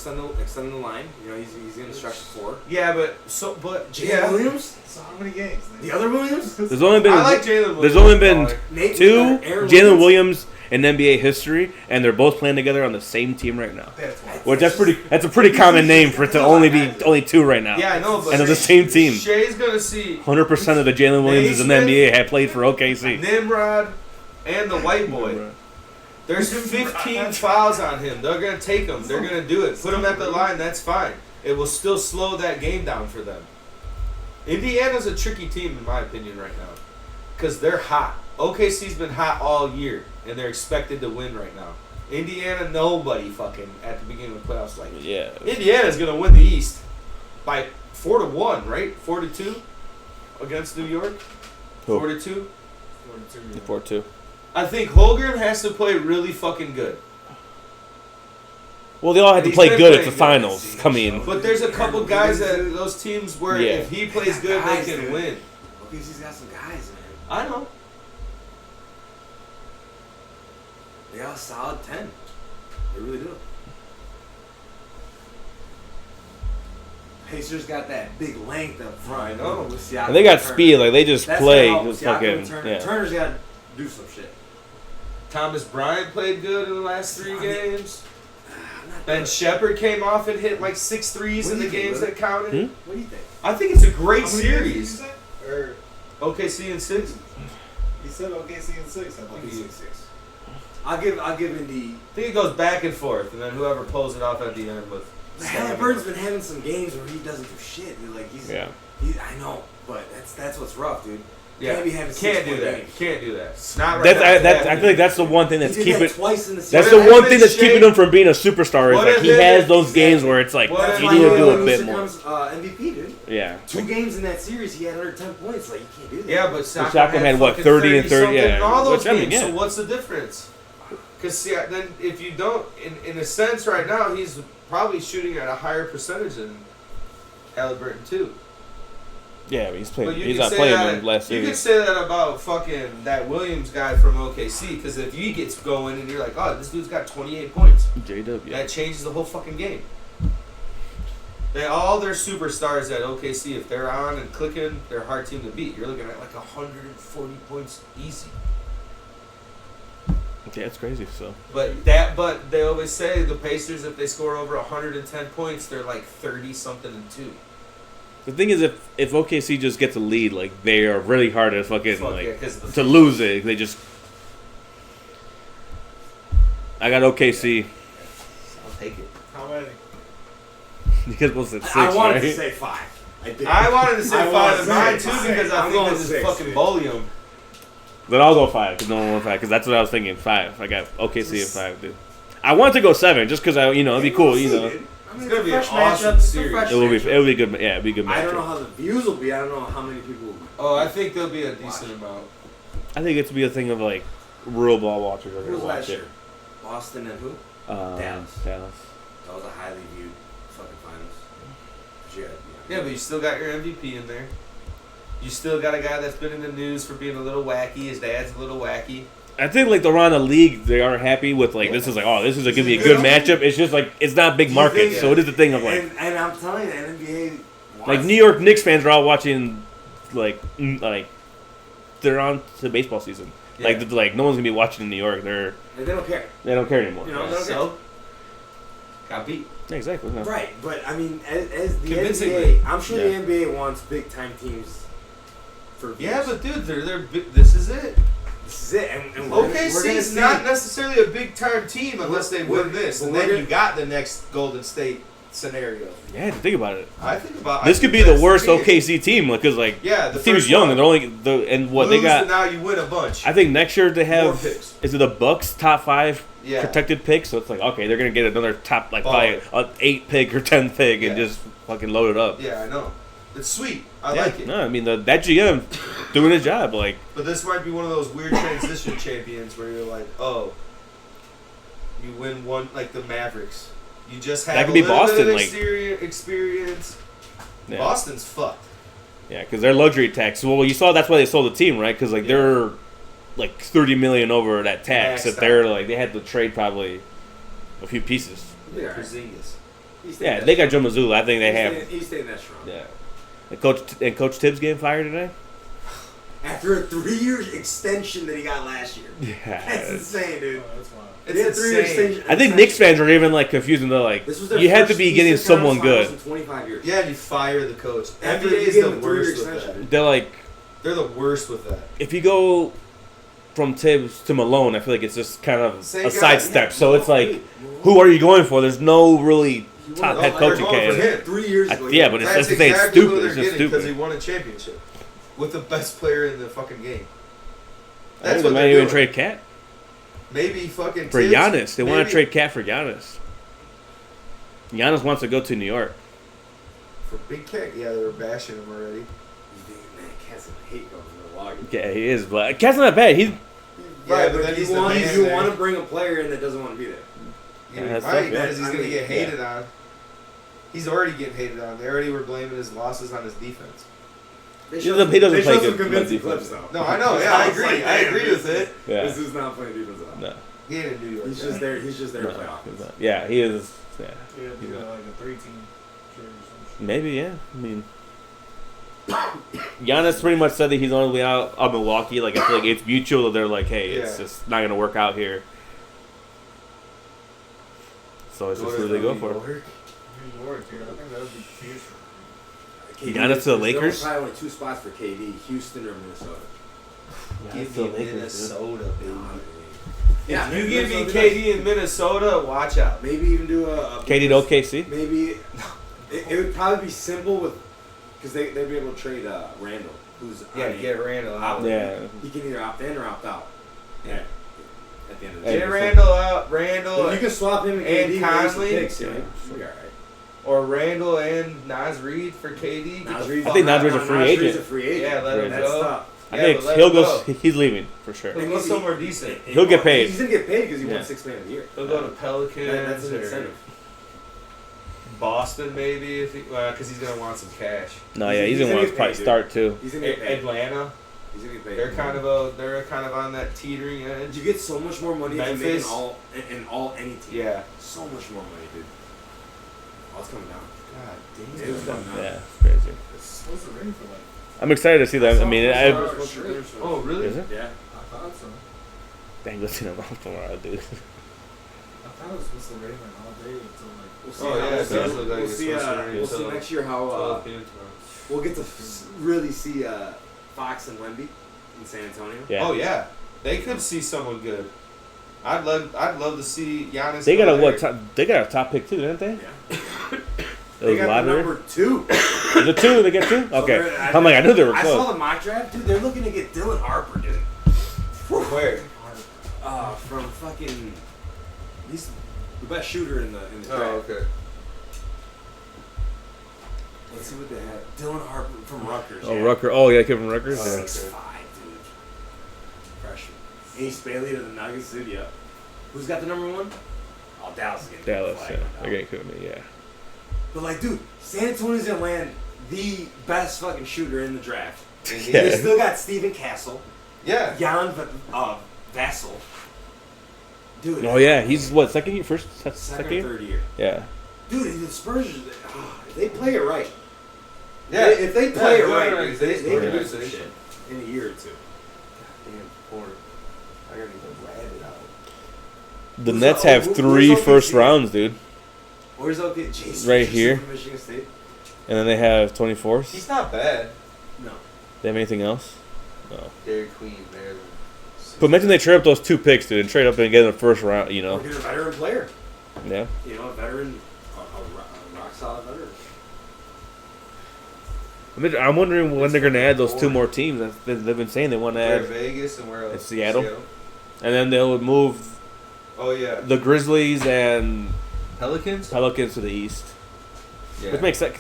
gonna, extend the line. You know, he's gonna stretch the floor. Yeah, but Jalen yeah. Williams, So how many games? the other Williams, There's only been I like Jalen Williams. there's only been Nate, two Aaron Jalen Williams in NBA history, and they're both playing together on the same team right now. That's why. Well, that's a pretty common name for it to only be only two right now. Yeah, I know, but And they're the same team. Shay's gonna see 100% of the Jalen Williams in the NBA have played for OKC. Nimrod and the white boy. There's 15 fouls on him. They're going to take him. They're going to do it. Put him at the line. That's fine. It will still slow that game down for them. Indiana's a tricky team, in my opinion, right now. Because they're hot. OKC's been hot all year, and they're expected to win right now. Indiana, nobody fucking at the beginning of the playoffs like, Yeah. Indiana's going to win the East by 4-1, right? 4-2 against New York. Who? 4-2. 4-2. I think Holmgren has to play really fucking good. Well, they all had to He's play been good at playing the good. finals coming. But there's a couple guys at those teams where Yeah. if he plays good, they Guys, can dude. win. Because he's got some guys in there. I know. They got a solid 10. They really do. Pacers got that big length up front. I know. With Siakam And they got and Turner. speed. Like, they just That's play. gonna help Just Siakam fucking, and Turner. yeah. Turner's got to do some shit. Thomas Bryant played good in the last 3 games. Not Ben good. Shepherd came off and hit like 6 threes What in do the you think, games Willie? that counted. Hmm? What do you think? I think it's a great How many games did you series. say? Or OKC in 6. he said OKC in 6. I I'll think give he you 6. I'll give Indy. I think it goes back and forth, and then whoever pulls it off at the end with. Halliburton's been having some games where he doesn't do shit. Dude. Like Yeah. I know, but that's what's rough, dude. Yeah, Can't be having can't do 6-point that. games. Can't do that. Not right That's, now. I feel like that's the one thing that's He did that keeping. twice in the That's series. the What one if thing that's Shea- keeping him from being a superstar. Is What like if he it- has those Exactly. games where it's like What you if need to do a Lewis bit more. becomes MVP, dude. Yeah. 2 games in that series, he had under 10 points. Like you can't do that. Yeah, but Siakam Siakam had, what, fucking 30 and 30, something yeah. in all those Which, I mean, games. yeah. So what's the difference? Because then if you don't, in a sense, right now he's probably shooting at a higher percentage than Halliburton too. Yeah, but he's playing. But you He's could not say playing that, in last you could series. say that about fucking that Williams guy from OKC. Because if he gets going and you're like, oh, this dude's got 28 points, JW. that changes the whole fucking game. All their superstars at OKC, if they're on and clicking, they're a hard team to beat. You're looking at like 140 points easy. Yeah, it's crazy. So But they always say the Pacers, if they score over 110 points, they're like 30 something and 2. the thing is, if OKC just gets a lead, like they are really hard to fucking Fuck like yeah, 'cause of the to lose it. They just. I got OKC I'll take it. How many? because was it 6, I wanted right? to say 5. I did. I wanted to say I 5 wanted and to 9 say too five. because I I'm think going this is 6, fucking dude. volume. Then I'll go 5 because no one went 5 because that's what I was thinking. 5. I got OKC at 5, dude. I want to go 7 just because it'd be cool. We'll You see, know, dude. I mean, It's gonna be an a fresh awesome matchup. It's a series. fresh it will be. matchup. It will be good. Yeah, it'll be a good I don't know matchup. how the views will be. I don't know how many people will be. Oh, I think there'll be a decent amount. I think it's be a thing of like real ball watchers are Who gonna was watch last it. year? Boston and who? Dallas. That was a highly viewed fucking finals. Yeah, but you still got your MVP in there. You still got a guy that's been in the news for being a little wacky. His dad's a little wacky. I think like around the league, they are happy with like this is like this is gonna be a good matchup. It's just like it's not big Do you market, think- so it is the thing of like and I'm telling you, the NBA like wants- New York Knicks fans are all watching like they're on to baseball season. Yeah. Like no one's gonna be watching in New York. They don't care. They don't care anymore. You know, Yeah. they don't care. So, got beat. Yeah, exactly. No. Right, but I mean, as the Convincingly. NBA, I'm sure Yeah. the NBA wants big time teams. For Yeah, views. but dude, this is it. this is it. And we're OKC gonna is see- not necessarily a big time team unless they win this, but and we're then gonna- you got the next Golden State scenario. Yeah, think about it. I think about This could be the worst OKC team because like Yeah, the team's first young one. and they're only and what they Lose, got. and now you win a bunch. I think next year they More have picks. is it the Bucks top 5 Yeah. protected picks? So it's like okay, they're gonna get another top like Baller. probably an 8 pick or 10 pick and Yeah. just fucking load it up. Yeah, I know. It's sweet. I Yeah. like it. No, I mean that GM doing his job. Like But this might be one of those weird transition champions where you're like, oh, you win one like the Mavericks. You just have That could a be little Boston, bit of like- experience. yeah, Boston's fucked. yeah, because they're luxury tax. Well, you saw that's why they sold the team, right? Because like Yeah. they're like 30 million over that tax. Maxed That out. they're like they had to trade probably a few pieces. Yeah, right. Porzingis. He's staying Yeah, that they got strong. Joe Mazzulla. I think they have. He's staying that strong. Yeah. And Coach Tibbs getting fired today? After a 3-year extension that he got last year. Yeah. That's insane, dude. Oh, that's wild. It's He had a 3-year insane. extension. I think Knicks fans are even like confused and they're like, This was their you had to first be getting Eastern someone Conference good. Finals in 25 years. Yeah, and you fire the coach. After NBA they is gave the him a 3-year worst with extension. that. They're like, They're the worst with that. if you go from Tibbs to Malone, I feel like it's just kind of Same a guy, sidestep. yeah. So it's like, who are you going for? There's no really top No, head they're coaching going for candidate. him. 3 years ago. Yeah, but it's That's just saying exactly stupid. who It's they're just getting because he stupid. won a championship with the best player in the fucking game. I That's think what they might they're even doing. trade Cat Maybe fucking for Tibbs, Giannis. They want to maybe- trade Cat for Giannis. Giannis wants to go to New York. For Big Cat, yeah, they were bashing him already. You think, man, Cat's gonna hate going to Milwaukee. Yeah, he is, but Cat's not bad. He's Yeah, but then you he's the want, man you there. want to bring a player in that doesn't want to be there. Yeah, Yeah, he that's might, tough, yeah. because he's I going to mean, get hated on. He's already getting hated on. They already were blaming his losses on his defense. They He doesn't play they showed good some convincing defense. clips, though. No, I know. Yeah, I agree. I agree with it. yeah. This is not playing defense at all. No, He ain't in New York. He's yeah. just there. He's just there no, to play offense. he's not. Yeah, he is. Yeah, Yeah, he's do not. like a 3-team shirt or some shit. Maybe, yeah. I mean, Giannis pretty much said that he's on the way out of Milwaukee. Like, I feel like it's mutual that they're like, hey, it's Yeah. just not going to work out here. So it's just who they go for. New York, dude. I think that would be huge. Giannis to the Lakers? There's probably only 2 spots for KD: Houston or Minnesota. Give the me Lakers, Minnesota, baby. Yeah, If you give me Minnesota KD in Minnesota, watch out. Maybe even do a KD to OKC? Maybe it would probably be simple with because they'd be able to trade Randall, who's Get Randall out. Yeah. He can either opt in or opt out. Yeah. At the end of the Hey, day, Get Randall out. Randall If you can swap him and and KD Conley. picks, yeah, we'll be all right. or Randall and Nas Reed for KD. Get the Reed's- I think Nas Reed's a free agent. Reed's a free agent. Yeah, let him That's go. tough. I Yeah, think but let he'll him go. go. He's leaving for sure. He'll go somewhere decent. He'll get paid. He's gonna get paid because he Yeah. won 6 Man of the Year. He'll go to Pelicans That's an or incentive. Boston maybe if because he's gonna want some cash. No, yeah, he's going to want to probably start too. He's gonna get paid. Atlanta, He's gonna get paid. they're kind of on that teetering edge. You get so much more money if you make Memphis. in all any team. Yeah. So much more money, dude. Oh, it's coming down. God It's damn. coming down. Yeah, it's crazy. It's supposed to rain for like. I'm excited to see that. I mean, Oh really? is it? Yeah. I thought so. Dang, listen to them tomorrow, dude. I thought it was supposed to rain like all day until like. We'll see. Oh, yeah, it does look like we'll it's see. supposed to rain We'll see until next year how 12 p.m. tomorrow. we'll get to really see Fox and Wemby in San Antonio. Yeah. Oh yeah, they could see someone good. I'd love to see Giannis. They got go a there. what? They got a top pick too, didn't they? Yeah. It They was got the lottery. number 2. Is it 2? They get 2? So Okay. they're- I'm like, I knew they were I saw close. the mock draft, dude. They're looking to get Dylan Harper, dude. Where? From fucking. He's the best shooter in the draft. Oh okay. Let's see what they have. Dylan Harper from Rutgers. Oh, Rucker. Oh, yeah, Kevin Rutgers. Oh, Yeah. 6'5", dude. Freshman. Ace Bailey to the Nuggets, dude. Yeah. Who's got the number 1? Oh, Dallas is getting Dallas. flag Yeah, right they're now. getting Kevin. Yeah. But like, dude, San Antonio's gonna land the best fucking shooter in the draft. Yeah. They still got Steven Castle, Yeah. Jan Vassell. Dude. Oh yeah, he's what second year, second second or year? third year. Yeah. Dude, the Spurs, if they play it right. Yeah. If they play it good right, organization. they can do some Organization. shit in a year or 2. Damn, poor. I gotta even rat it out. The Who's Nets the- have who's 3 OKC? first rounds, dude, Where's OK? Jason Right Richardson here. from Michigan State. and then they have 24th. He's not bad. No. They have anything else? No. Dairy Queen, Maryland. But imagine they trade up those 2 picks, dude, and trade up and get in the first round. You Or know. get a veteran player. Yeah. You know, a veteran, a rock solid veteran. I'm wondering when they're gonna add those 2 more teams. They've been saying they want to Where add, Vegas and where else? It's Seattle. and then they'll move Oh yeah. the Grizzlies and Pelicans. Pelicans to the east. Yeah. Which makes sense.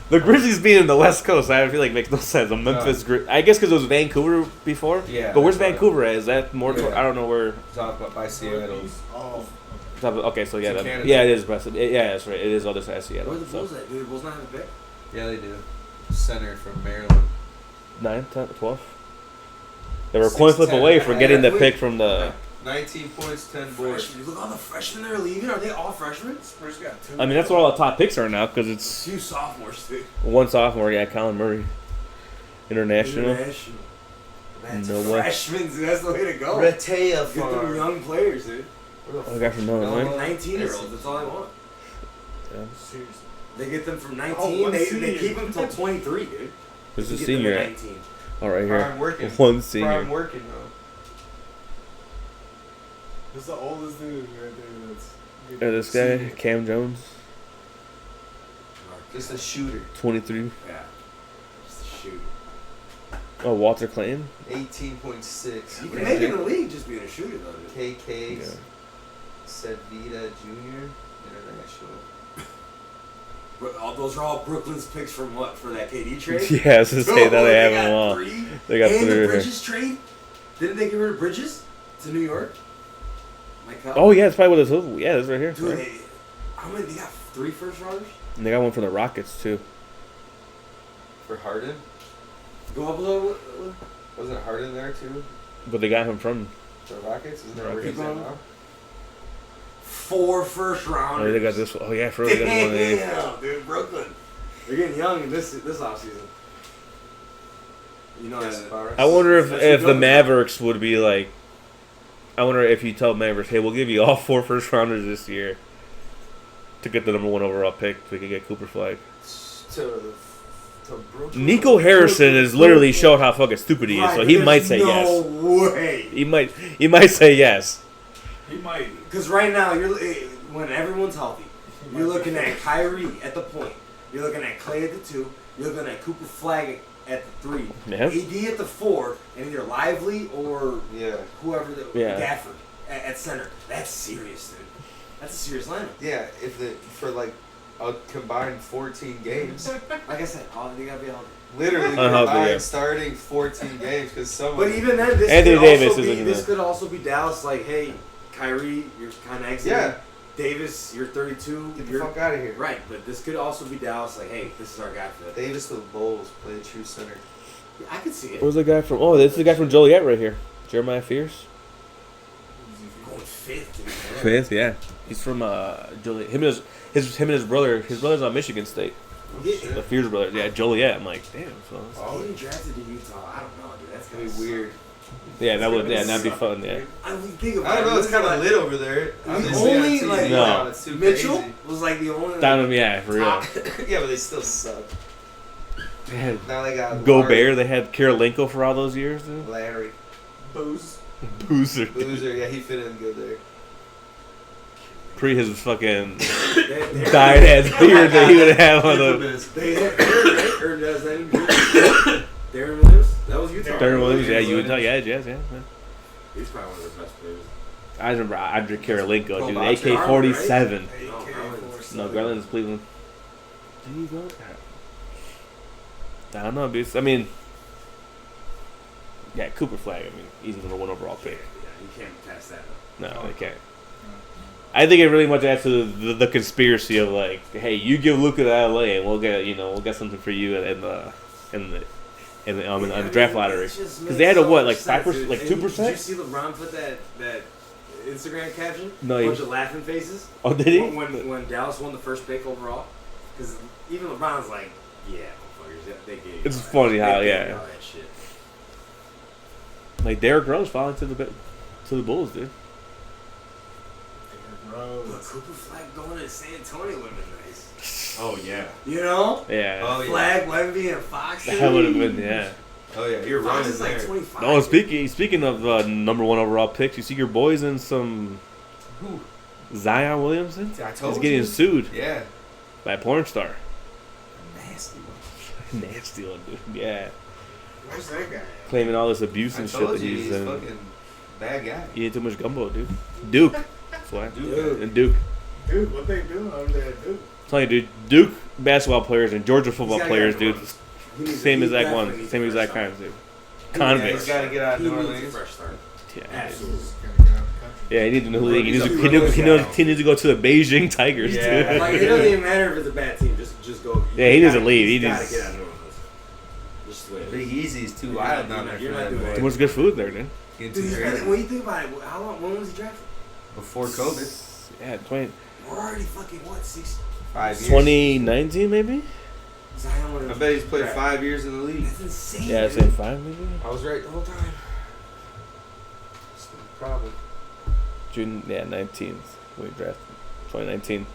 The Grizzlies being in the West Coast, I feel like makes no sense. The Memphis, I guess because it was Vancouver before. Yeah, But where's that's Vancouver at? Is that more? Yeah. I don't know where. Talk about by Seattle. Oh. Okay, so yeah, It's in Canada. yeah, it is. Yeah, that's right. It is other side of Seattle. Where the So. Bulls at? Do the Bulls not have a pick? Yeah, they do. Center from Maryland. 9, 10, 12. They were a coin flip 6'10". away for getting the Wait. pick from the. 19 points, 10 boards. Freshmen. Look, all the freshmen that are leaving. Are they all freshmen? Spurs got 2. I mean, that's where all the top picks are now because it's 2 sophomores, dude. 1 sophomore. Yeah, Colin Murray, international. International. That's No way. freshmen, dude. That's the way to go. Retea Get them Farm. young players, dude. Oh, guy from Illinois. No. 19-year-olds. That's all I want. Seriously. They get them from 19. Oh, one they senior. keep them till 23, dude. Who's the You get them senior at at? 19. Oh, right here. Prime working. 1 senior. Prime working though. Who's the oldest dude right there that's. Yeah, this guy, Cam Jones, Just a shooter. 23. Yeah. Just a shoot. Oh, Walter Clayton. 18.6. You can make it in the league just being a shooter, though, dude. KK. Yeah. Sedvita Jr. International. Those are all Brooklyn's picks from what? For that KD trade? Yeah, I was gonna say that they have got them all. three. They got and three. the Bridges trade? Didn't they get rid of Bridges to New York? Oh yeah, it's probably what it's. Yeah, it's right here. Dude, Right. how many? They got 3 first rounders? And they got one from the Rockets too. For Harden? Go up a little. Wasn't Harden there too? But they got him from. The Rockets? Isn't that where Rockets. he's at now? 4 first rounders. Oh, they got this. Oh yeah, for they got the one. They, Damn, dude, Brooklyn. They're getting young in this offseason. You know that. I wonder if That's the what Mavericks would be like. I wonder if you tell Mavericks, hey, we'll give you all 4 first rounders this year to get the number 1 overall pick. So we can get Cooper Flag. To Brooklyn. Nico Harrison has literally showed how fucking stupid he is, so he might say yes. No way. He might say yes. He might. Because right now, when everyone's healthy, you're looking at Kyrie at the point. You're looking at Clay at the 2. You're looking at Cooper Flag at the 3. Yeah. AD at the 4, and either Lively or whoever Gafford at center. That's serious, dude. That's a serious lineup. Yeah, for like a combined 14 games. Like I said, they gotta be healthy. Literally Unhealthy, combined yeah. starting 14 games because some. But even then, Anthony Davis isn't this gonna- could also be Dallas. Like, hey, Kyrie, you're kind of exiting. Yeah. Davis, you're 32. Get the You're fuck out of here. right. But this could also be Dallas. Like, hey, this is our guy for that. Davis to the Bulls play true center. Yeah, I could see it. Where's the guy from? Oh, this is the guy from Joliet right here. Jeremiah Fierce. Going 5th. Dude. Fifth, yeah. He's from Joliet. Him and his brother. His brother's on Michigan State. Yeah. The Fierce brothers. Yeah, Joliet. I'm like, damn. So Getting drafted to Utah, I don't know, dude. That's Gonna gonna be weird. yeah, that'd be fun. Yeah. I mean, think about I don't know. It's kind of like, lit over there. The Obviously, only on TV like now, it's too Mitchell crazy. was like the only. Down yeah, for real. top- Yeah, but they still suck. They had Now they got Gobert. They had Karolinko for all those years, dude. Larry. Booze. Boozer. Loser. Yeah, he fit in good there. Pre his fucking They- dyed ass beard that he would have on the. They had Darren, or does that even Darren Williams? That was Utah. Darren Williams, yeah, you would tell, yeah. He's probably one of the best players. I remember Andre Karolinko, dude, Box AK-47. AK-47. No, Garland's Cleveland. Did he go? I don't know, dude. I mean, yeah, Cooper Flag. I mean, he's the number 1 overall pick. Yeah, you can't pass that up. No, they can't. I think it really much adds to the conspiracy of like, hey, you give Luka to LA and we'll get something for you in the draft lottery. Because they had a what, like 5%, like 2%? Did you see LeBron put that Instagram caption? No, a bunch of laughing faces. Oh, did he? When Dallas won the first pick overall, because even LeBron's like, yeah, motherfuckers, they gave. It's funny how all yeah, that shit. like Derrick Rose falling to the Bulls, dude. But Cooper Flag going to San Antonio would have been nice. Oh yeah. You know? Yeah. Oh, yeah. Flag, Wemby, and Fox. That would have been yeah. Oh yeah, you're Fox running is like there. 25. Oh, speaking of number 1 overall picks, you see your boys in some Who? Zion Williamson. I told He's getting you. sued Yeah. by a porn star. Nasty one. Nasty one, dude. Yeah, Where's that guy at? claiming all this abuse I and shit told that you, he's he's fucking bad guy. eating too much gumbo, dude. Duke. That's why. Dude. And Duke. Dude, what they doing over there, dude? I'm telling you, dude. Duke basketball players and Georgia football He's gotta players, get dude. out of the run. Same He exact definitely one. needs Same a exact fresh crimes, start. dude. Convicts. He's gotta get out of He New needs a Orleans. fresh start. Yeah. Absolutely. Just gotta get out of the country. Yeah, he needs a new league. He He's needs, a to, pro he needs to go to the Beijing Tigers, Yeah. dude. Like, it doesn't even matter if it's a bad team. Just go. Yeah, he needs to gotta- leave. He He's got to needs- get out of New Orleans. Just the way it Big is. Easy's too You're wild not- down there you're for not that doing boy. it. Too much good food there, dude. Getting Dude, too he's crazy. been, when you think about it, how long? When was he drafted? Before COVID. Yeah, 20, We're already fucking what 6? 5 years. 2019 maybe? Zion would I have. bet he's played 5 years in the league. That's insane. Yeah, dude. same 5 maybe. I was right the whole time. Probably. June, yeah, 19th. We drafted 2019.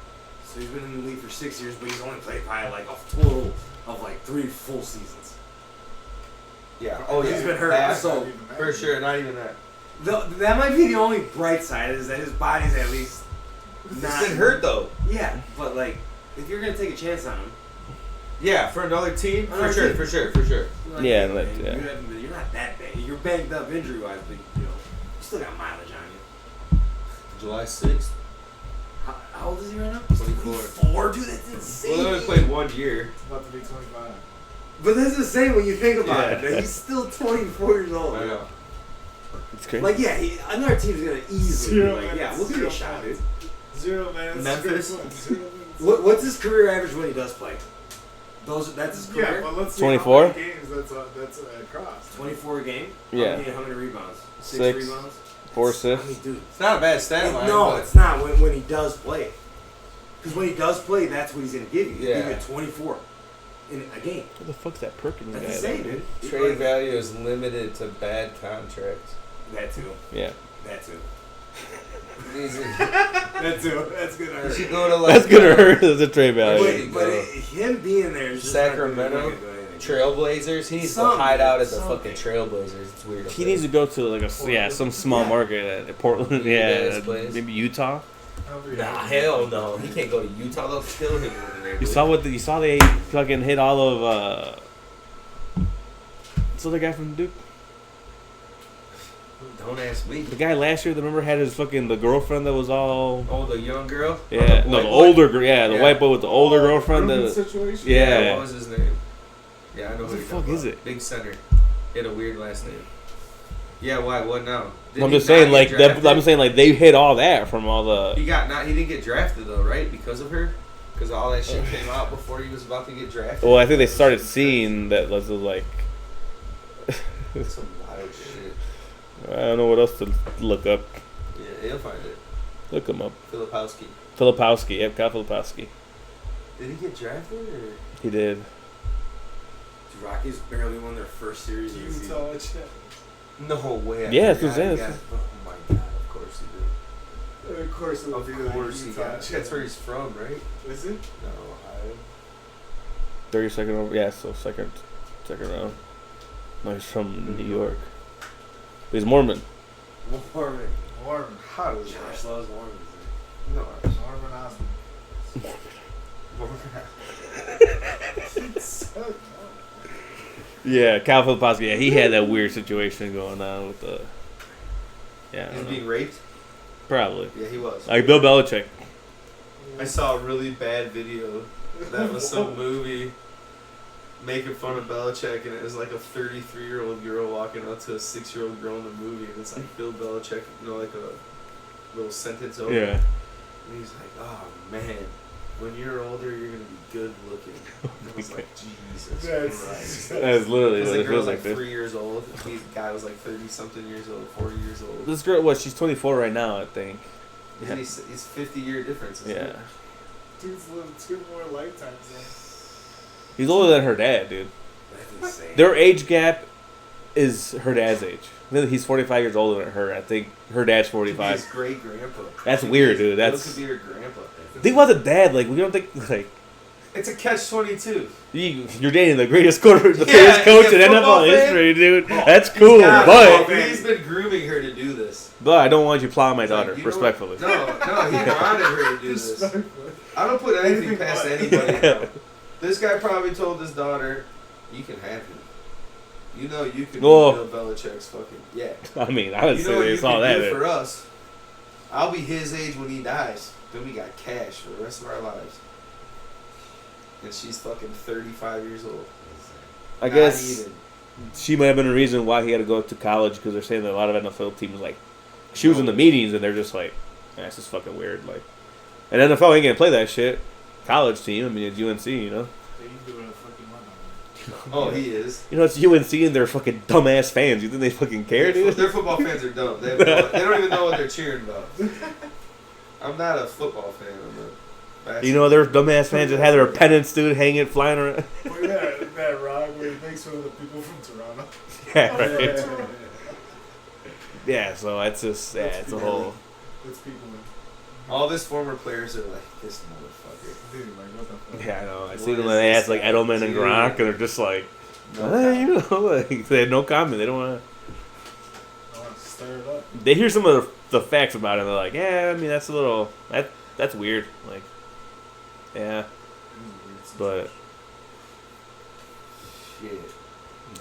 So he's been in the league for 6 years, but he's only played probably like a total of like 3 full seasons. Yeah. Oh, He's yeah. been hurt, That- so- for sure, not even that. That might be the only bright side is that his body's at least He's not been hurt though. Yeah, but like if you're gonna take a chance on him, Yeah, for another team, Another for sure, team. for sure, for sure. like, Yeah, hey, like, man, yeah. you're not that bad. You're banged up injury wise, but you know you still got mileage on you. July 6th. How How old is he right now? 24. 24, dude. That's insane. Well, he only played 1 year. It's about to be 25. But that's insane when you think about it. Yeah. Man. He's still 24 years old. I know. It's crazy. Like, yeah, another team's gonna easily Zero be like, yeah, minutes, we'll give you a 0 shot, dude. points. 0 minutes. Memphis? 0 points, 0 minutes. What's his career average when he does play? That's his Yeah, career. but let's see 24? how many games that's across. 24 a game. Yeah. How many rebounds? 6. rebounds. 4 I mean, assists. dude. It's not a bad stat line. No, but it's not when he does play. Because when he does play, that's what he's gonna give you. He'll give Yeah. you 24 in a game. What the fuck's that Perkins guy? That's insane, dude. trade value is limited to bad contracts. That too. Yeah. That too. Easy. That too. That's gonna You hurt. should go to like That's gonna hurt as a trade value. But him being there is just not Sacramento, gonna do anything. Trailblazers. He needs to Something, hide out at the something. fucking Trailblazers. It's weird. up He there. needs to go to like some small Yeah. market at Portland. Yeah, Yeah, place. maybe Utah. Nah, hell no. He can't go to Utah. They'll kill him over there. You dude. saw they fucking hit all of what's the other guy from Duke? Don't ask me. The guy last year, remember, had his fucking the girlfriend that was all Oh, the young girl. yeah, Or no, white the boy? older girl, yeah, the Yeah. white boy with the older girlfriend. Urban The, situation. yeah. What was his name? Yeah, I know What who the you're fuck talking is about. it? Big center. He had a weird last name. Yeah, why? What now? Did I'm he just not saying, get like that. drafted? I'm saying, like they hit all that from all the. He didn't get drafted though, right? Because of her. Because all that shit came out before he was about to get drafted. Well, I think they started seeing that was like. Some wild shit. I don't know what else to look up. Yeah, he'll find it. Look him up. Filipowski. Filipowski, yeah, Kyle Filipowski. Did he get drafted or? He did. The Rockies barely won their first series of the season. Utah, check. No way. I Yeah, that's what forgot I'm he saying. got- Oh my god! Of course he did. Of course, it'll be Of course he Utah, got. check. That's where he's from, right? Is it? No, Ohio. 32nd over. Yeah, so second round. No, he's from New York. But he's Mormon. Mormon. Mormon. How does Josh loves Mormons. No, Mormon Osmond. So, Yeah, Kyle Filipowski. Yeah, he had that weird situation going on with the. Yeah, I he's don't know. being raped. Probably Yeah, he was. like Bill Belichick. I saw a really bad video. That was some movie making fun of Belichick, and it was like a 33-year-old girl walking up to a 6-year-old girl in the movie, and it's like Bill Belichick, like a little sentence over. Yeah. And he's like, "Oh man, when you're older, you're gonna be good looking." And I was like, Jesus Christ. That's literally Because what the it girl was feels like like. Dude. 3 years old. The guy was like 30-something years old, 40 years old. This girl, what? She's 24 right now, I think. Yeah. He's 50-year difference. Isn't Yeah. it? Dude's lived 2 more lifetimes then. He's older than her dad, dude. That's insane. Their age gap is her dad's age. I think he's 45 years older than her. I think her dad's Could be his 45. great grandpa. That's weird, dude. That That's. could be her grandpa. Think about the dad. Like we don't think like It's a catch-22. you're dating the greatest the Yeah, greatest coach he's a in football NFL fan? history, dude. Oh, That's cool, but He's been grooming her to do this. I don't want you plowing my It's like, daughter, you know respectfully. what? No, he wanted her to do this. Respectfully. I don't put anything Anything past but. anybody. No. This guy probably told his daughter, "You can have him. You know you can Oh. be Bill Belichick's fucking yeah. I mean, I would You say know what they you saw can that. do man. for us. I'll be his age when he dies. Then we got cash for the rest of our lives." And she's fucking 35 years old. I Not guess even. she might have been a reason why he had to go to college because they're saying that a lot of NFL teams like she was in the meetings and they're just like, that's just fucking weird. Like, and NFL ain't gonna play that shit. College team, I mean, it's UNC, you know. They do a fucking run on Oh, he is. You know, it's UNC and they're fucking dumbass fans. You think they fucking care, dude? Their football fans are dumb. They don't even know what they're cheering about. I'm not a football fan. I'm a basketball. You know, their dumbass fans that have their pennants, dude, hanging, flying around. Look at that rock where he makes fun of the people from Toronto. Yeah, right. Yeah. Yeah, so it's just, yeah, it's a whole. It's people All his former players are like, this motherfucker. dude, like what the fuck? Yeah, I know. I What see them is when they this ask like guy Edelman and doing? Gronk, and they're just like, No you know, like, they had no comment. They don't want I want to stir it up. to. They hear some of the facts about it, and they're like, yeah, I mean, that's a little, that's weird. Like, yeah, but Shit.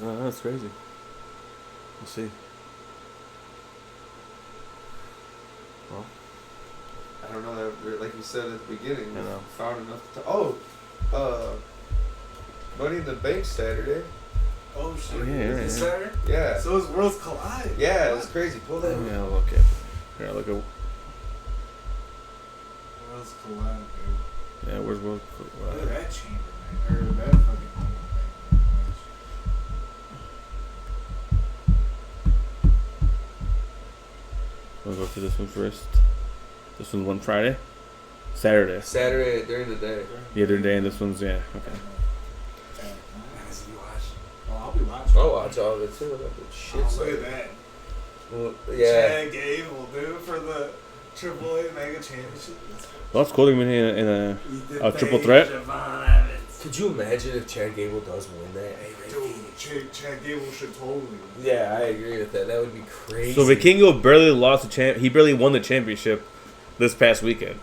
no, that's crazy. We'll see. Well, I don't know. Like you said at the beginning, I know. found enough to. Money in the Bank Saturday. Oh shit! Yeah, Is yeah, it yeah. Saturday? Yeah. So it's Worlds Collide. Yeah, What? it's crazy. Pull that. Yeah, look at. Here, look at. Worlds Collide, dude. Yeah, where's World? Look at that chamber, man. Or that fucking thing. We'll go to this one first. This one's one Friday, Saturday. Saturday during the day. The other day, and this one's yeah. Okay. As you watch. Oh, I'll be watching. I'll watch all of it too. That shit. Oh, look at that. Well, yeah. Chad Gable, dude, for the AAA Mega Championship. Well, it's cool to be in a Ethan A triple Page, threat? Javon Evans. Could you imagine if Chad Gable does win that? Dude, Chad Gable should totally win. Yeah, I agree with that. That would be crazy. So Vikingo barely lost the champ. He barely won the championship this past weekend.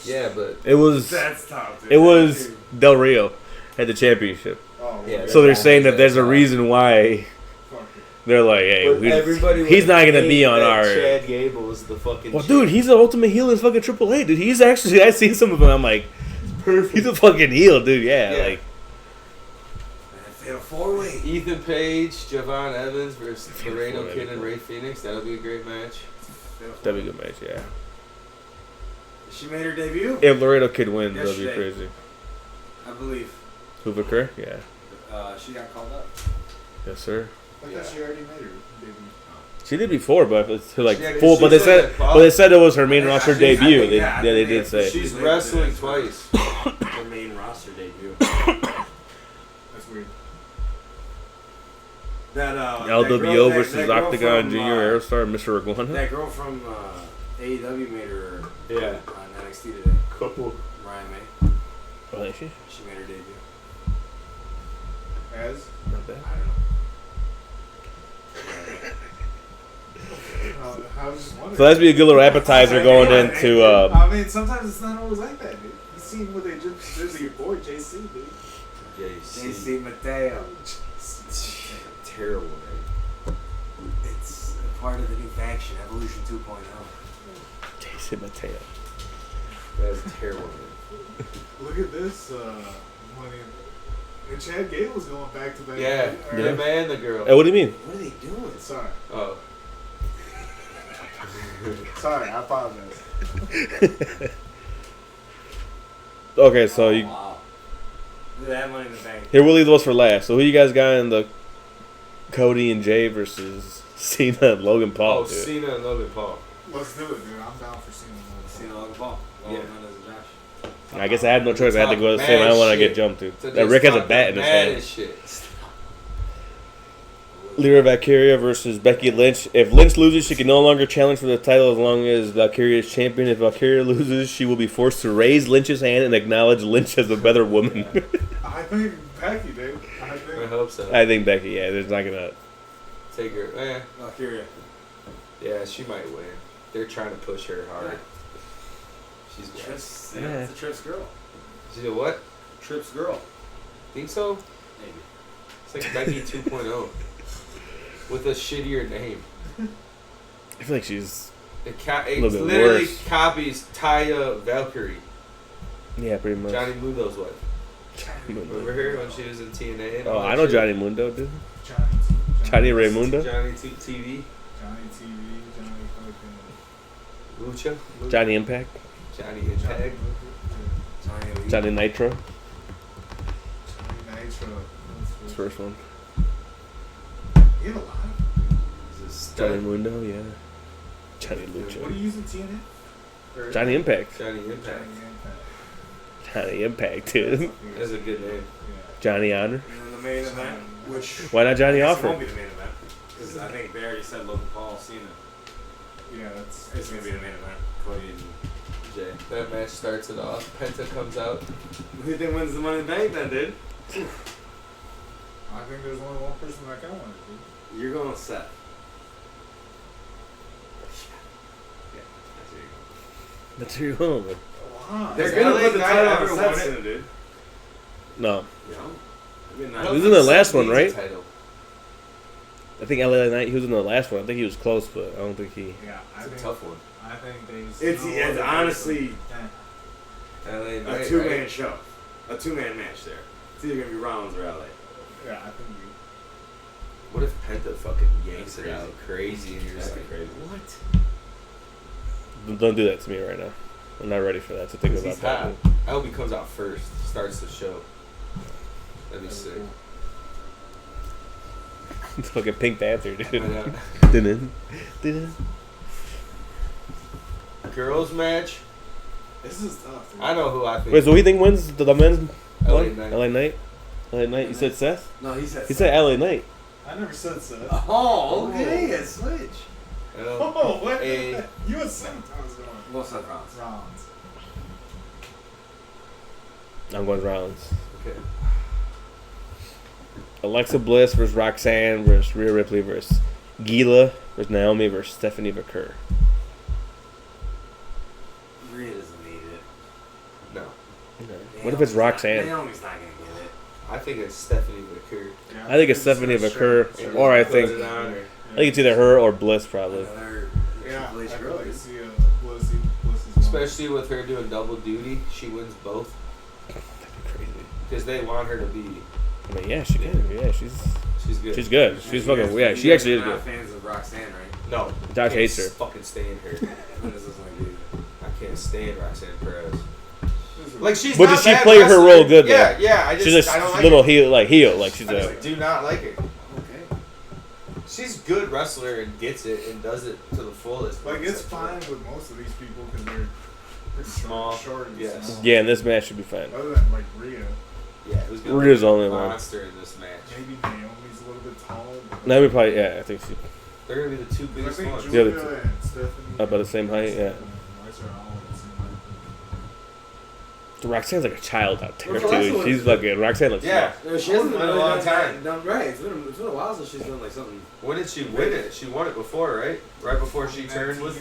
Yeah, but It was That's tough, dude. it was Del Rio had the championship. Oh, Yeah, So they're that's saying that there's a tough. reason why fuck it. they're like, hey, But everybody he's would not gonna hate be on that our. Chad Gable is the fucking. Well, champ. dude, he's the ultimate heel in fucking AAA, dude. He's actually I see some of him. I'm like, he's a fucking heel, dude. Yeah, Yeah. like Fatal 4-way. Ethan Page, Javon Evans versus Fatal Laredo four-way. Kid and Ray Phoenix. That'll be a great match. that'd be a good match. Yeah, She made her debut, if Laredo Kid wins, that'd be Yesterday. crazy. I believe. Hoover Kerr, yeah, She got called up. yes sir. I thought she already made her debut. She did before, but it's like Yeah, full. she but they said said, that but they said it was her main I roster think- I debut. think- They, yeah, I yeah, they think did they- say. She's They wrestling did it. twice. Her main roster debut. That's weird. That LWO that versus girl Octagon from, Junior Aerostar, Mr. Iguana. That girl from AEW made her Yeah. on NXT today. Couple. Ryan May. Oh, is she? She made her debut. As? Not bad. I don't I was just wondering. So that'd be a good little appetizer going into. I mean, sometimes it's not always like that, dude. You seen what they did to your boy JC, dude. know. JC. JC Mateo. Terrible, man. It's a part of the new faction, Evolution 2.0. Jason Mateo. That's terrible, man. Look at this money. And Chad Gable's going back to back. Yeah, Or- the man, the girl. Hey, what do you mean? What are they doing? Sorry. Oh. Sorry, I apologize. Okay, so you, Wow. Look at that Money in the Bank. here we'll leave those for last. So who you guys got in the Cody and Jay versus Cena and Logan Paul? Oh, dude? Cena and Logan Paul. Let's do it, dude. I'm down for seeing them. Cena Logan Paul. Yeah. Logan Mendes and Josh. I guess I had no choice. I had to go to the Talk same. I don't want to mad get jumped to. So That just Rick has a talk bat in his mad hand. as shit. Lyra Valkyria versus Becky Lynch. If Lynch loses, she can no longer challenge for the title as long as Valkyria is champion. If Valkyria loses, she will be forced to raise Lynch's hand and acknowledge Lynch as a better woman. I think Becky, dude. I I think. hope so. I think Becky, yeah, there's not gonna. Take her. Valkyria. Yeah, she might win. They're trying to push her hard. She's good. Trips. Yeah. Yeah, it's a Trips girl. She's a what? Trips girl. Think so? Maybe. It's like Becky 2.0 with a shittier name. I feel like she's. It little bit literally worse. copies Taya Valkyrie, Yeah, pretty much. Johnny Mundo's wife. Remember her when she was in TNA? And Oh, all that I know shit? Johnny Mundo, dude. Johnny Johnny Raymundo. Johnny TV. Johnny TV. Johnny fucking. Lucha. Johnny Impact. Johnny Impact. Johnny Lee. Johnny Nitro. Johnny Nitro. His first one. You have a lot. He's a stud. Johnny Mundo, yeah. Johnny What are Lucha. you using TNA? Or- Johnny Impact. Johnny Impact. Johnny Impact. Johnny Impact, dude. That's a good name. Johnny Honor. And then the main event, which Why not Johnny I guess it Offer? won't be the main event because I think they already said Logan Paul, Cena. Yeah, that's. It's gonna be the main event. Cody and Jay. That match starts it off. Penta comes out. who do you think wins the Money in the Bank then, dude? I think there's only one person that can win it, dude. You're going with Seth. That's who you're going with. Why? They're Has gonna LA put the Knight title ever on won Seth it? soon, dude. No. You know? I mean, I He don't was think in the last Seth one, needs a right? title. I think LA Knight. He was in the last one. I think he was close, but I don't think he. Yeah, I It's a think tough one. I think they. It's honestly LA a Knight, two-man right? show, a two-man match there. It's either gonna be Rollins or LA. Yeah, I think you. What if Penta fucking yanks That's it out crazy and you're just That'd like, be crazy. what? Don't do that to me right now. I'm not ready for that to think about He's that. hot. I hope he comes out first, starts the show. That'd be sick. It's fucking Pink Panther, dude. But, Didn't. girls match. This is tough. Dude. I know who I think. Wait, so who do you think wins the men's LA one? Knight. LA Knight? LA Knight? You said Seth? No, he said. He said LA Knight. I never said so. Oh, okay, a switch. Oh, what? Hey. You had sometimes going. What's that, Rollins? Rollins. I'm going Rollins. Okay. Alexa Bliss versus Roxanne versus Rhea Ripley versus Gila versus Naomi versus Stephanie McCurr. Rhea doesn't need it. No. What if it's Roxanne? Naomi's not gonna get it. I think it's Stephanie McCurr. Yeah, I think it's Stephanie McCurr, or I think it's either her or Bliss probably. Another Yeah, Triple H I girl. really see Bliss as well. Especially with her doing double duty, she wins both That'd be crazy. because they want her to be. I mean, yeah, she can. Yeah, she's good. she's good. She's fucking. Yeah, she actually is You're good. not fans of Roxanne, right? No. Josh Can't hates her. Fucking stand her. What is this like, dude? I can't stand Roxanne Perez. Like she's. But not does she bad play her wrestler. role good though? Yeah, yeah. I just. She's I don't a like little her. heel, like she's I a. just do not like her. Okay. She's a good wrestler and gets it and does it to the fullest. Like, it's Except fine for- with most of these people because they're pretty Small, short and yes. small. Yeah, and this match should be fine. Other than, like, Rhea. Yeah, it was good. Rhea's the only one. Monster in this match. Maybe Naomi's a little bit tall. But No, we probably. Yeah, I think she They're gonna be the two I biggest think ones. The Julia other two. and Stephanie. about the same height. Yeah. Rice are all the same height. Roxanne's like a child out there Well, that's too. what- She's fucking. Roxanne looks. Yeah. No, she Hasn't hasn't been a long time. Done, right. It's been a while since she's done like something. When did she win it? She won it before, right? Right before she turned with.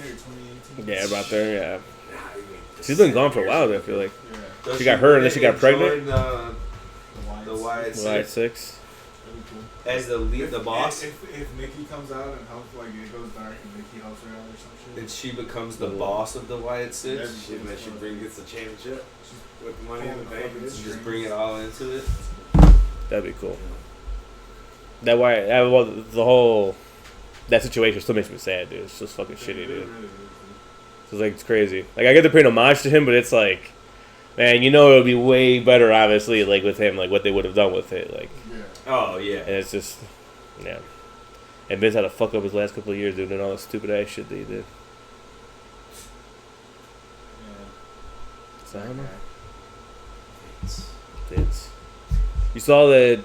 2018. Yeah, about there. Yeah. Nah, you mean, She's been gone for a while. Though, I feel like Yeah. Does She got her and then she got pregnant? joined, the Wyatt July Six 6. That'd be cool. as the lead, the boss, If Nikki comes out and helps, like, it goes dark and Nikki helps her out or some shit. and she becomes the boss of the Wyatt Six. she gets the championship with the money in the bank. Fucking And just bring it all into it. That'd be cool. That why the whole that situation still makes me sad, dude. It's just fucking shitty, dude. It's like it's crazy. Like I get to pay homage to him, but it's like, man, you know, it would be way better, obviously, like with him, like what they would have done with it, like, Yeah. Oh yeah. and it's just, yeah. And Vince had to fuck up his last couple of years doing all the stupid ass shit that he did. So I don't know. Vince. You saw that?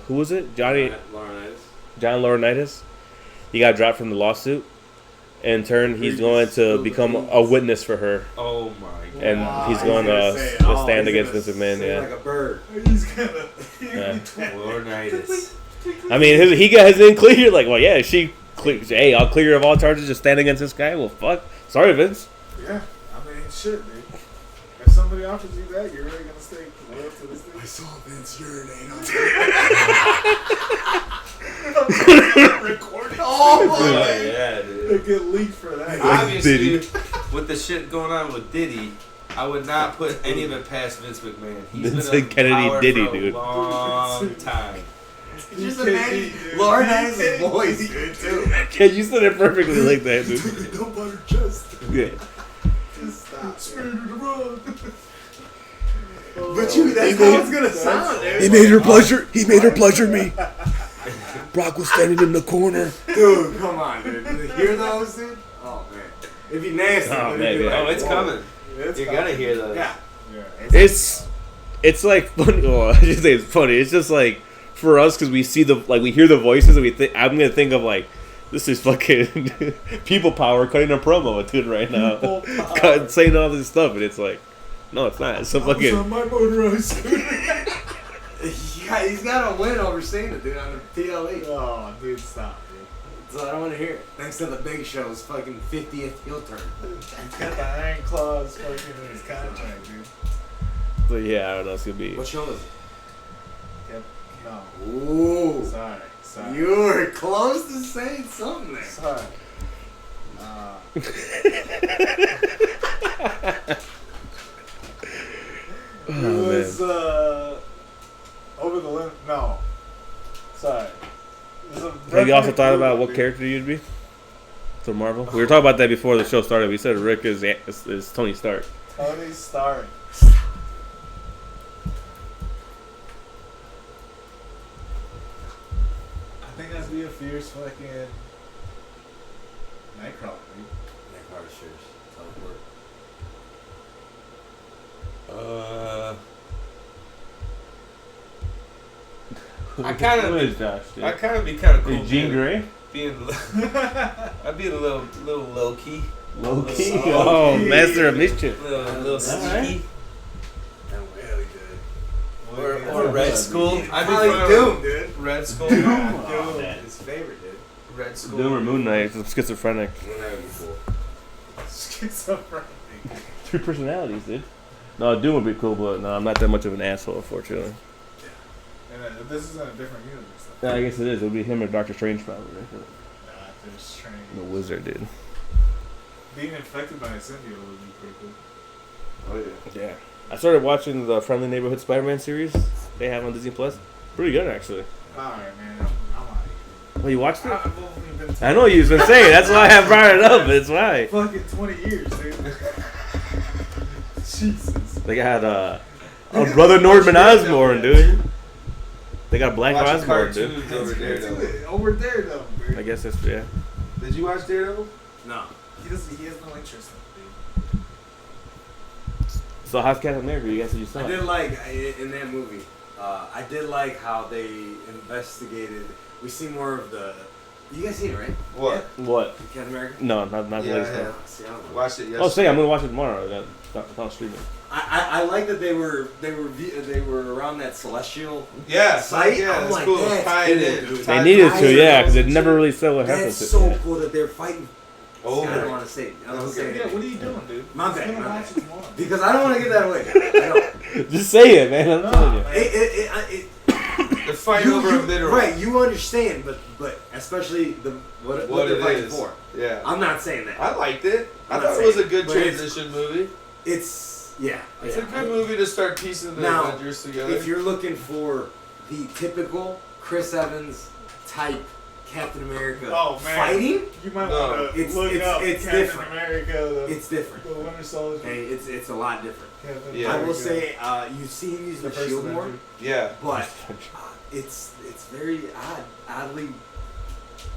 Who was it? Laurinaitis. John Laurinaitis. He got dropped from the lawsuit. In turn, he's going to become a witness for her, Oh my god. and Wow, he's he's going gonna to say it. stand he's against gonna Vince McMahon. sing Yeah. like a bird. He's gonna. Yeah. Laurinaitis. I mean, he got his in clear. Like, well, yeah, hey, I'll clear of all charges. Just stand against this guy. Well, fuck. Sorry, Vince. Yeah, I mean, shit, dude. If somebody offers you that, you're really gonna stay loyal to this thing. I saw Vince urinate on recording. Oh yeah, dude. They get leaked for that. Obviously, with the shit going on with Diddy, I would not put any of it past Vince McMahon. He's Vince been and Kennedy power Diddy, for a dude. long time. Just You can't imagine be, dude. Laurinaitis' voice, dude, too. Yeah, you said it perfectly like that, dude. Don't butter chest. Yeah. Just stop. Spirit of the rug. But you, that's how it's gonna sound, dude. He made her pleasure me. Brock was standing in the corner. Dude, come on, dude. You hear those, dude? Oh, man. It'd be nasty. Oh, but it'd be man, like, Oh, it's whoa. coming. It's You're gonna hear those. Yeah. Yeah. It's like funny. Well, I just say it's funny. It's just like for us because we see we hear the voices and we think I'm gonna think of like this is fucking people power cutting a promo with dude right now, saying all this stuff and it's like no, it's not. It's some I was fucking. on my motorized scooter. Yeah, he's got to win over Cena, dude, on the PLE. Oh, dude, stop, dude. So I don't want to hear it. Thanks to the Big Show's fucking 50th heel turn. He's got the iron claws fucking in his contract, dude. But yeah, I don't know. It's gonna be. What show is it? Yep. No. Ooh. Sorry. Sorry. You were close to saying something there. Sorry. It was over the limit. No. Sorry. Have you also thought about what character you'd be for Marvel? We were talking about that before the show started. We said Rick is Tony Stark. Tony Stark. I think I'd be a fierce fucking Nightcrawler, dude. Nightcrawler shares teleport. I kind Who of, is Josh? Dude? I kind of be kind of cool. Is Jean Grey? Being, I'd be a little low key, Low key. Oh, Oh, Master of Mischief. little sneaky, That really good. or Red Skull. I'd be Probably fine Doom, with dude. Red Skull. Doom. His favorite, dude. Red Skull. Doom or Moon Knight, schizophrenic. Well, that would be cool. Schizophrenic. 3 personalities, dude. No, Doom would be cool, but no, I'm not that much of an asshole, unfortunately. And this is in a different universe. Yeah, I guess it is. It would be him or Doctor Strange, probably. Right? Nah, they're strange. The wizard, dude. Being infected by a symbiote would be pretty cool. Oh yeah. Yeah. I started watching the Friendly Neighborhood Spider-Man series they have on Disney Plus. Pretty good, actually. Alright, man. I'm out of here. Well, you watched it? I've only been I know you've been saying. That's why I brought it up. That's why. fucking 20 years, dude. Jesus. They got brother Norman Osborn, dude. They got Black Watching Osborn, dude. cartoons over Daredevil. Over there, though, dude. I guess that's yeah. Did you watch Daredevil? No. He has no interest in it, So how's Captain America? You guys said you saw I it. did like in that movie. I did like how they investigated. We see more of the. You guys seen it, right? What? What? Captain America. No, not the Yeah, latest I one. have. See, I don't know. Watched it yesterday. Oh, say I'm gonna watch it tomorrow. That's not streaming. I like that they were around that celestial Yeah, site. yeah, I'm that's like, cool. that's Tied cool, in. dude. They Tied needed in. to, yeah, because it Shit. never really said what happened. That's to so it. cool that they're fighting. Over. I don't want to say it. I don't want to say dude. it. Yeah, what are you doing, dude? My He's bad, gonna my watch bad. it tomorrow. Because I don't want to give that away. I don't. Just say it, man. I'm No, telling you. man. It, They're fighting over a mineral. right, you understand, but especially what What they're it fighting is. for. Yeah. I'm not saying that. I liked it. I I'm thought not it was a saying good it, but it's- transition movie. It's yeah. It's yeah. a good movie to start piecing the Now, Avengers together. If you're looking for the typical Chris Evans type Captain America Oh, man. fighting, You might No. want to It's- look it's- up it's Captain different. America, it's different. the Winter Soldier. Hey, it's a lot different. Captain Yeah. I will America. say you see him use the first shield more, Avenger. yeah. but it's very oddly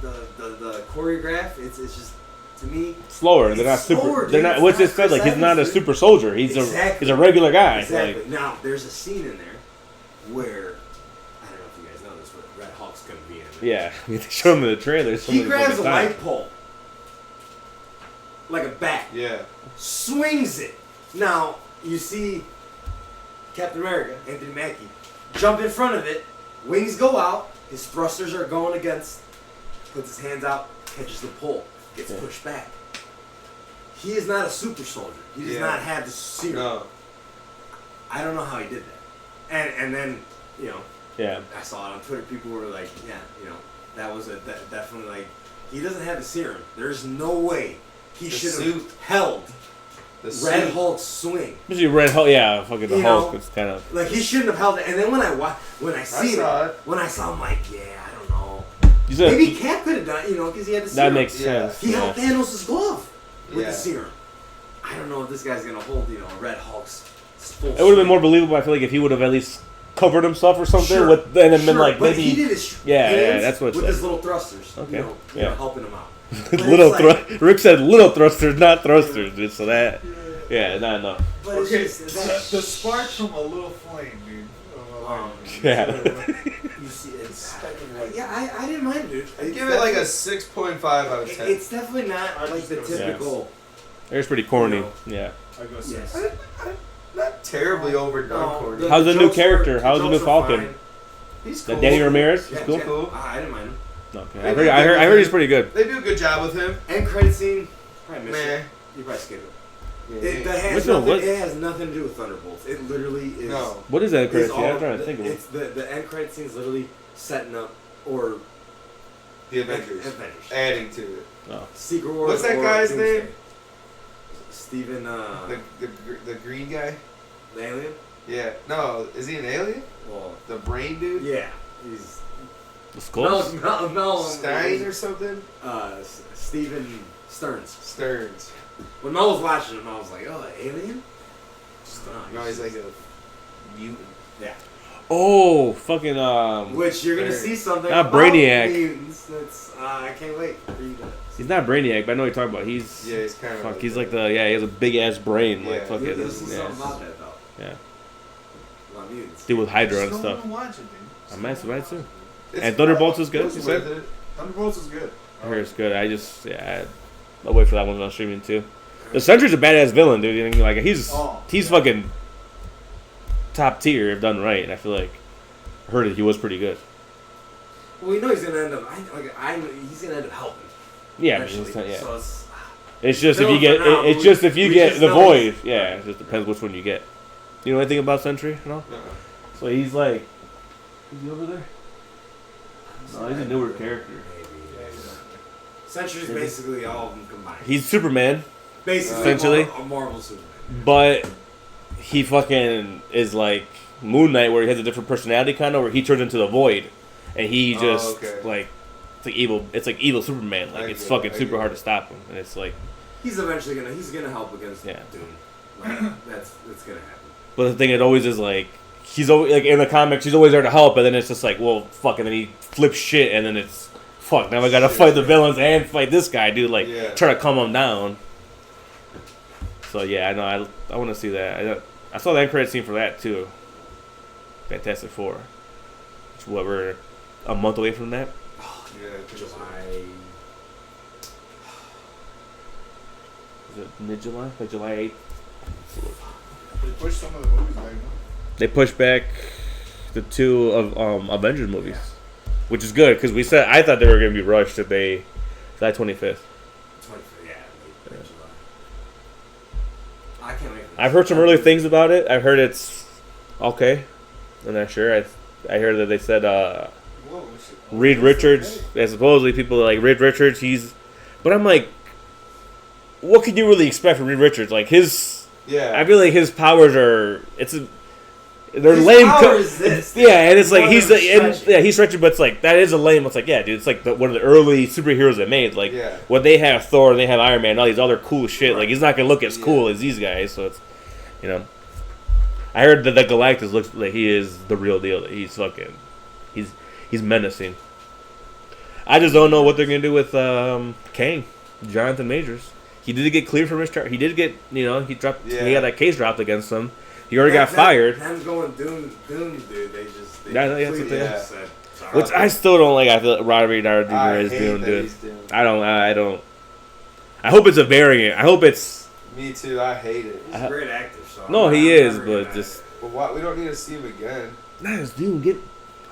the choreograph. It's just to me. Slower. They're not It's super. slower, They're dude. not. It's What's not it said? Like Chris he's not a Evans, super soldier. He's Exactly. a regular guy. Exactly. Like, Now there's a scene in there where I don't know if you guys know this, but Red Hulk's gonna be in it. yeah. They show him in the trailer. He grabs a light pole, like a bat, Yeah. swings it. Now you see Captain America, Anthony Mackie, jump in front of it. Wings go out. His thrusters are going against. Puts his hands out, catches the pole, gets Yeah. pushed back. He is not a super soldier. He does Yeah. not have the serum. No. I don't know how he did that. And then Yeah. I saw it on Twitter. People were like, yeah, that was definitely like, he doesn't have the serum. There's no way he The should have suit. held The Red suit. Hulk's swing. Especially Red Hulk. Yeah, fucking the You Hulk. know, It's kind of. Like he shouldn't have held it. And then when I see saw it, it. when I saw him, like, yeah, I don't know. You said Maybe Cap could have done it, because he had the serum. that makes Yeah. sense. He Yeah. held Thanos' glove with Yeah. the serum. I don't know if this guy's gonna hold, Red Hulk's full. It would have been more believable. I feel like if he would have at least covered himself or something Sure. with, and then been Sure, like but maybe he did his Yeah, yeah, hands that's what it with said. his little thrusters. Okay, You know, yeah. helping him out. But little it's like- Rick said little thrusters, not thrusters, dude. So that no. But it's Okay, just that the spark from a little flame, dude. Yeah. you see, it's yeah, I didn't mind it, dude. I'd It's give it like a definitely- 6.5 out of 10. It's definitely not I'm like just the gonna say- typical. It was pretty corny. You know. Yeah. I go Yes. six. Not terribly overdone, No, corny. How's the new jokes were- character? How's the new jokes were Falcon? fine. He's The cool. Danny Ramirez. Yeah, He's cool. yeah. Cool. I didn't mind him. Okay. I heard he's pretty good. They do a good job with him. End credit scene. Probably missed Meh. it. You probably skip it. Yeah, That has Which one? nothing, What? it has nothing to do with Thunderbolts. It literally is. No. What is that is crazy? all I'm trying to the- think of it. It's the end credit scene is literally setting up or The Avengers. Avengers. Adding to it. Secret Wars. What's that or guy's Doomsday. name? Steven, The green guy? the alien? Yeah. No, is he an alien? Well, The brain dude? yeah. He's... The skulls? No. Stein or something? Steven Stearns. Stearns. When Mel was watching him, I was like, oh, alien? No, he's like a mutant. Yeah. Oh, fucking Which you're gonna see something Not about Brainiac. mutants. That's I can't wait for you to. he's not Brainiac, but I know what you're talking about. He's Yeah, he's kind of. fuck. He's like he has a big ass brain. Yeah. Like fuck it. This is Yeah. something about that though. Yeah. About mutants. Deal with Hydra and Just stuff. don't wanna watch it, dude. I might right too. It's And Thunderbolts is good, it's you said? worth it. Thunderbolts is good. I hear it's good. I'll wait for that one on streaming too. The Sentry's a badass villain, dude. You know, like he's fucking top tier if done right. And I feel like I heard that he was pretty good. Well, you know he's gonna end up. He's gonna end up helping. Yeah, I mean, Eventually. yeah. So it's. It's just if Villain you get for now, it's we- just if you we get just the know void. he's- Yeah, it just depends which one you get. You know anything about Sentry? No. So he's like, is he over there? No, he's a newer character. Sentry's basically all of them combined. He's Superman, Basically, essentially. a Marvel Superman. but he fucking is like Moon Knight, where he has a different personality, kind of, where he turns into the void, and he just like it's like evil. It's like evil Superman. Like it's fucking super hard to stop him, and it's like He's eventually gonna help against Yeah. Doom. Like, that's gonna happen. But the thing, it always is like he's always like in the comics, he's always there to help, and then it's just like, well, fuck, and then he flips shit, and then it's fuck. Now I gotta fight the villains and fight this guy, dude. Like try to calm him down. So yeah, I know. I want to see that. I saw the end credit scene for that too. Fantastic Four. It's what we're a month away from that. Yeah, July. Is it mid-July? Like July 8th? They pushed some of the movies back, no? They pushed back the two of Avengers movies, which is good because I thought they were gonna be rushed if they July 25th. Yeah, late July. I can't wait. I've heard some early things about it. I've heard it's okay. I'm not sure. I heard that they said Reed Richards. And supposedly people are like Reed Richards. But I'm like, what can you really expect from Reed Richards? Like his. Yeah. I feel like his powers are. They're His lame. power is this. Yeah, and it's like One he's of them stretching. he's stretching, but it's like that is a lame. It's like, yeah, dude, it's like one of the early superheroes they made. Like when they have Thor, and they have Iron Man, all these other cool shit. Right. Like he's not gonna look as cool as these guys. So it's, you know, I heard that the Galactus looks like he is the real deal. That he's fucking, he's menacing. I just don't know what they're gonna do with Kang, Jonathan Majors. He did get cleared from his charge. He did get, he dropped. He got that case dropped against him. He already got fired. Them going Doom, dude. They Yeah, that's what completely they- said, Which I still don't like. I feel like Robert Downey Jr. I is hate doing, that dude. he's doing. I don't. I hope it's a variant. I hope it's. Me too. I hate it. He's a great actor. So No, he is, but just. But why we don't need to see him again? Nice, dude.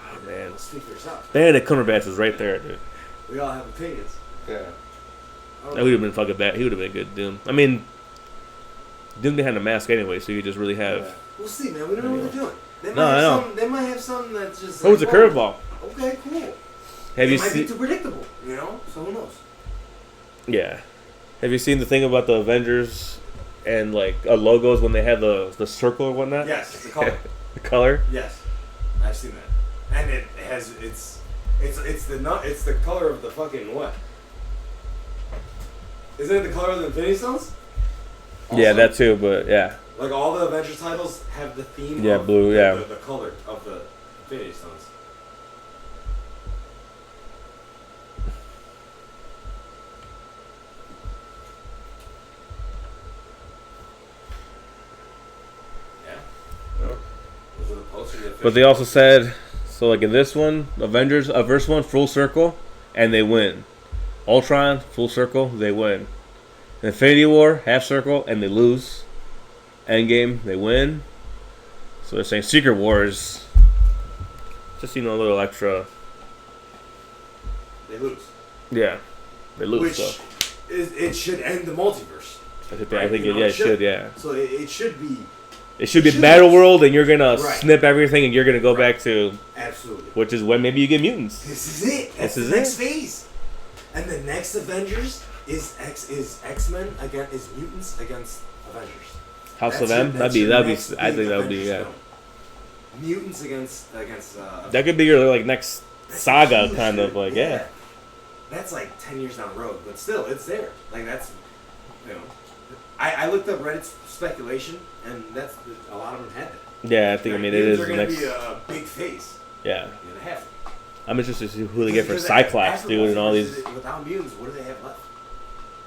Oh man. Speak for yourself. Benedict Cumberbatch was right there, dude. We all have opinions. Yeah. That would have been fucking bad. He would have been good, Doom. I mean, Doom didn't have a mask anyway, so you just really have. Yeah. We'll see, man. We don't know what they're doing. They might have something that's just. Oh, it's a curveball. Okay, cool. Have you It might be seen? too predictable, So who knows? Yeah. Have you seen the thing about the Avengers and like logos when they have the circle or whatnot? Yes, the color. The color. Yes, I've seen that, and it has it's the color of the fucking what? Isn't it the color of the Infinity Stones? Yeah, Also, that too. But yeah. Like all the Avengers titles have the theme. Yeah, of blue, yeah. The color of the Infinity Stones. Yeah. Those are the posters. But they also said, so like in this one, Avengers, verse one, full circle, and they win. Ultron, full circle, they win. Infinity War, half circle, and they lose. Endgame, they win. So they're saying Secret Wars, just, a little extra. They lose. Yeah, they lose. Which So it should end the multiverse. I think it should, yeah. So it should be It should be Should Battle be. World, and you're gonna Right. snip everything, and you're gonna go back to, Absolutely. which is when maybe you get mutants. This is it. That's This the is next it. phase. And the next Avengers is X-Men against is mutants against Avengers. House of That's M. your- That'd that's be. your That'd be. next I big think that would be. Avengers Yeah. film. Mutants against. That could be your like next That's saga, huge, kind of dude. like yeah. That's like 10 years down the road, but still, it's there. Like that's, you know, I looked up Reddit speculation, and that's a lot of them had that. Yeah, I think. I mean, it Mutants is are the gonna next. be a big face. Yeah, You know, they have to. I'm interested to see who they get for Because Cyclops, after dude, and all Multiverse, these. Without mutants, what do they have left?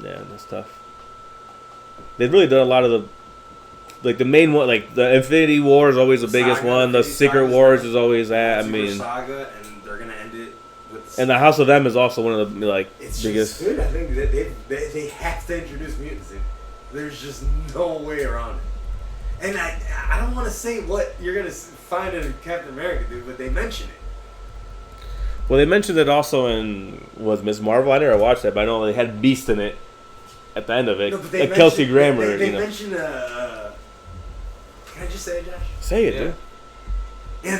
Yeah, that's tough. They've really done a lot of the, like the main one, like the Infinity War is always the biggest Saga, one. The Infinity Secret Saga's Wars there. is always that. I Super mean, Saga, and they're gonna end it with. and the House of M is also one of the like It's biggest. just good. I think that they have to introduce mutants. There's just no way around it. And I don't want to say what you're gonna find in Captain America, dude, but they mention it. Well, they mentioned it also in was Ms. Marvel. I never watched that, but I know they had Beast in it at the end of it. No, but they Like Kelsey mention- Grammer, They you know. mention can I just say it, Josh? Say it, Yeah. dude.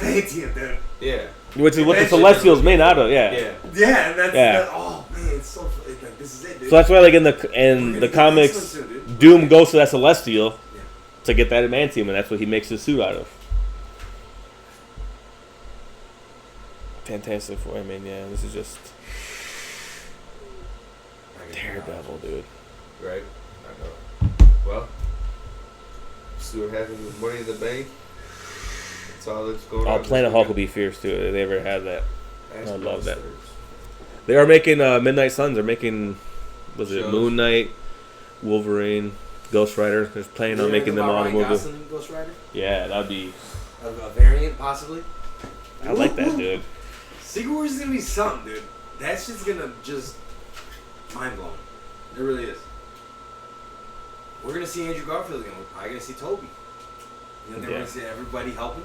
Adamantium, dude. Yeah. Which is what the Imagine Celestials them- made out of, yeah. Yeah. Yeah, and that's Yeah. that, oh man, it's so it's like this is it, dude. So that's why, like in We're the gonna get comics, this one soon, dude. Doom goes to that Celestial Yeah. to get that adamantium, and that's what he makes his suit out of. Fantastic Four. I mean, yeah, this is just Daredevil, dude. Right. I know. Well, see what happens with Money in the Bank. That's all that's going on. Oh, Planet Hulk will be fierce too. If they ever had that. Ask I love that. Monsters. They are making Midnight Suns. They're making, was it Shows. Moon Knight, Wolverine, Ghost Rider. They're planning on making them all in the movie. Gosling and Ghost Rider? Yeah, that'd be. A variant, possibly. I like that, dude. Secret Wars is gonna be something, dude. That shit's gonna just mind blowing. It really is. We're gonna see Andrew Garfield again. We're probably gonna see Toby. You know, they're Yeah. gonna see everybody helping.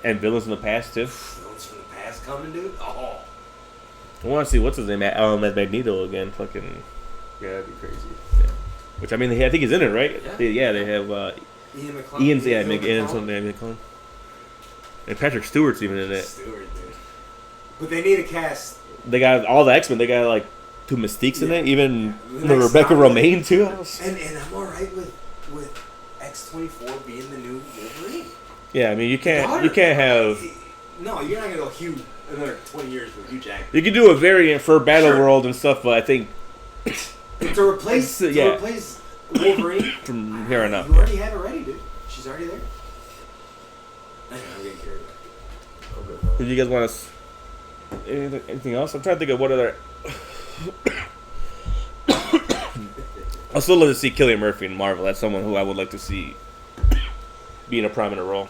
And villains in the past too. Villains from the past coming, dude. Oh, I want to see what's his name as Magneto again. Fucking. Yeah, that'd be crazy. Yeah. Which I mean, I think he's in it, right? Yeah. They have Ian McClellan. Ian's Ian Ian McClellan. something McClellan. And Patrick Stewart's even in it. Stewart, dude. But they need a cast. They got all the X-Men. They got like two Mystiques in Yeah. it. Even The the next Rebecca Saga. Romaine too. I was- And I'm alright with X-24 being the new Wolverine. Yeah, I mean you can't Daughter. have. No, you're not gonna go Hugh another 20 years with Hugh Jackman. You can do a variant for Battle Sure. World and stuff, but I think To replace Yeah. Wolverine. from here on out. You already have it ready, dude. She's already there. Anyway, I'm getting carried away. Did you guys want to? Anything else? I'm trying to think of what other. I still love to see Cillian Murphy in Marvel. That's someone who I would like to see be in a prominent role.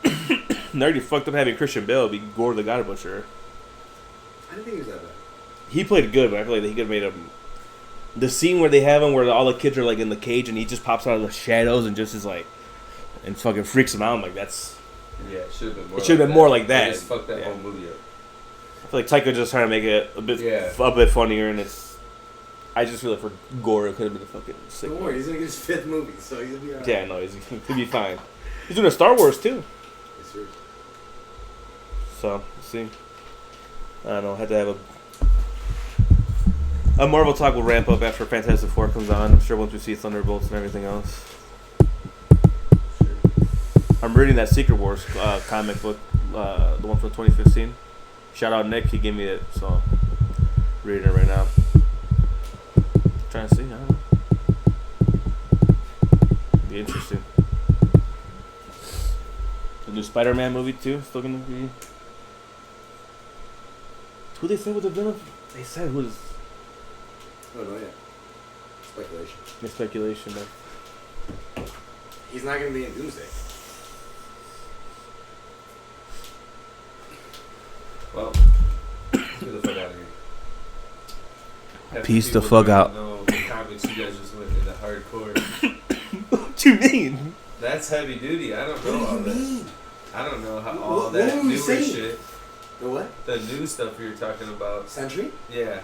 They already fucked up having Christian Bale be Gore the God Butcher. I didn't think he was that bad. He played good, but I feel like he could have made him. The scene where they have him, where all the kids are like in the cage, and he just pops out of the shadows and just is like, and fucking freaks them out. I'm like, that's. Yeah, it should have been more. It should have been more like They that. just fucked that Yeah. whole movie up. I feel like Taika just trying to make it a bit funnier, and it's. I just feel like for Gore, it could have been a fucking sick. Don't worry, he's gonna get his 5th movie, so he'll be alright. Yeah, no, he'll be fine. He's doing a Star Wars too, It's yours. so we'll see. I don't know. Had to have a Marvel talk will ramp up after Fantastic Four comes on. I'm sure once we see Thunderbolts and everything else. I'm reading that Secret Wars comic book, the one from 2015. Shout out Nick, he gave me it, so I'm reading it right now. Trying to see, I don't know. Be interesting. The new Spider-Man movie too, still gonna be. Who they said was the villain? They said who was. Oh no, yeah. Speculation. The speculation, but He's not gonna be in Doomsday. Well, get the fuck out of here. Half Peace the people fuck don't out. even know the comics, you guys just went into hardcore. what you mean? That's heavy duty. I don't know all What do you that. mean? I don't know how What- all what that were you newer saying? shit. The what? The new stuff you're talking about. Sentry? Yeah.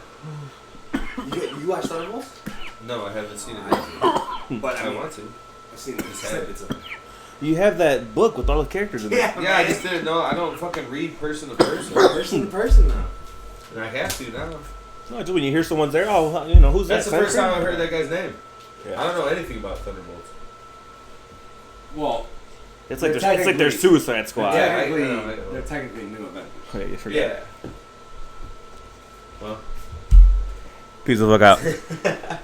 You watch Thunderbolts? No, I haven't seen it yet. But I want to. I've seen the snippets of it. You have that book with all the characters in it. Yeah, Yeah, I just didn't know. I don't fucking read person to person. person to person now. And I have to now. No, just when you hear someone's there, oh, you know, who's That's that? the first Sniper? time I heard that guy's name. Yeah. I don't know anything about Thunderbolts. Well, It's like They're there's, it's like their technically- Suicide Squad. Yeah, technically, I know. they're technically new Avengers. Okay, you forget. Yeah. Well, Peace the fuck out.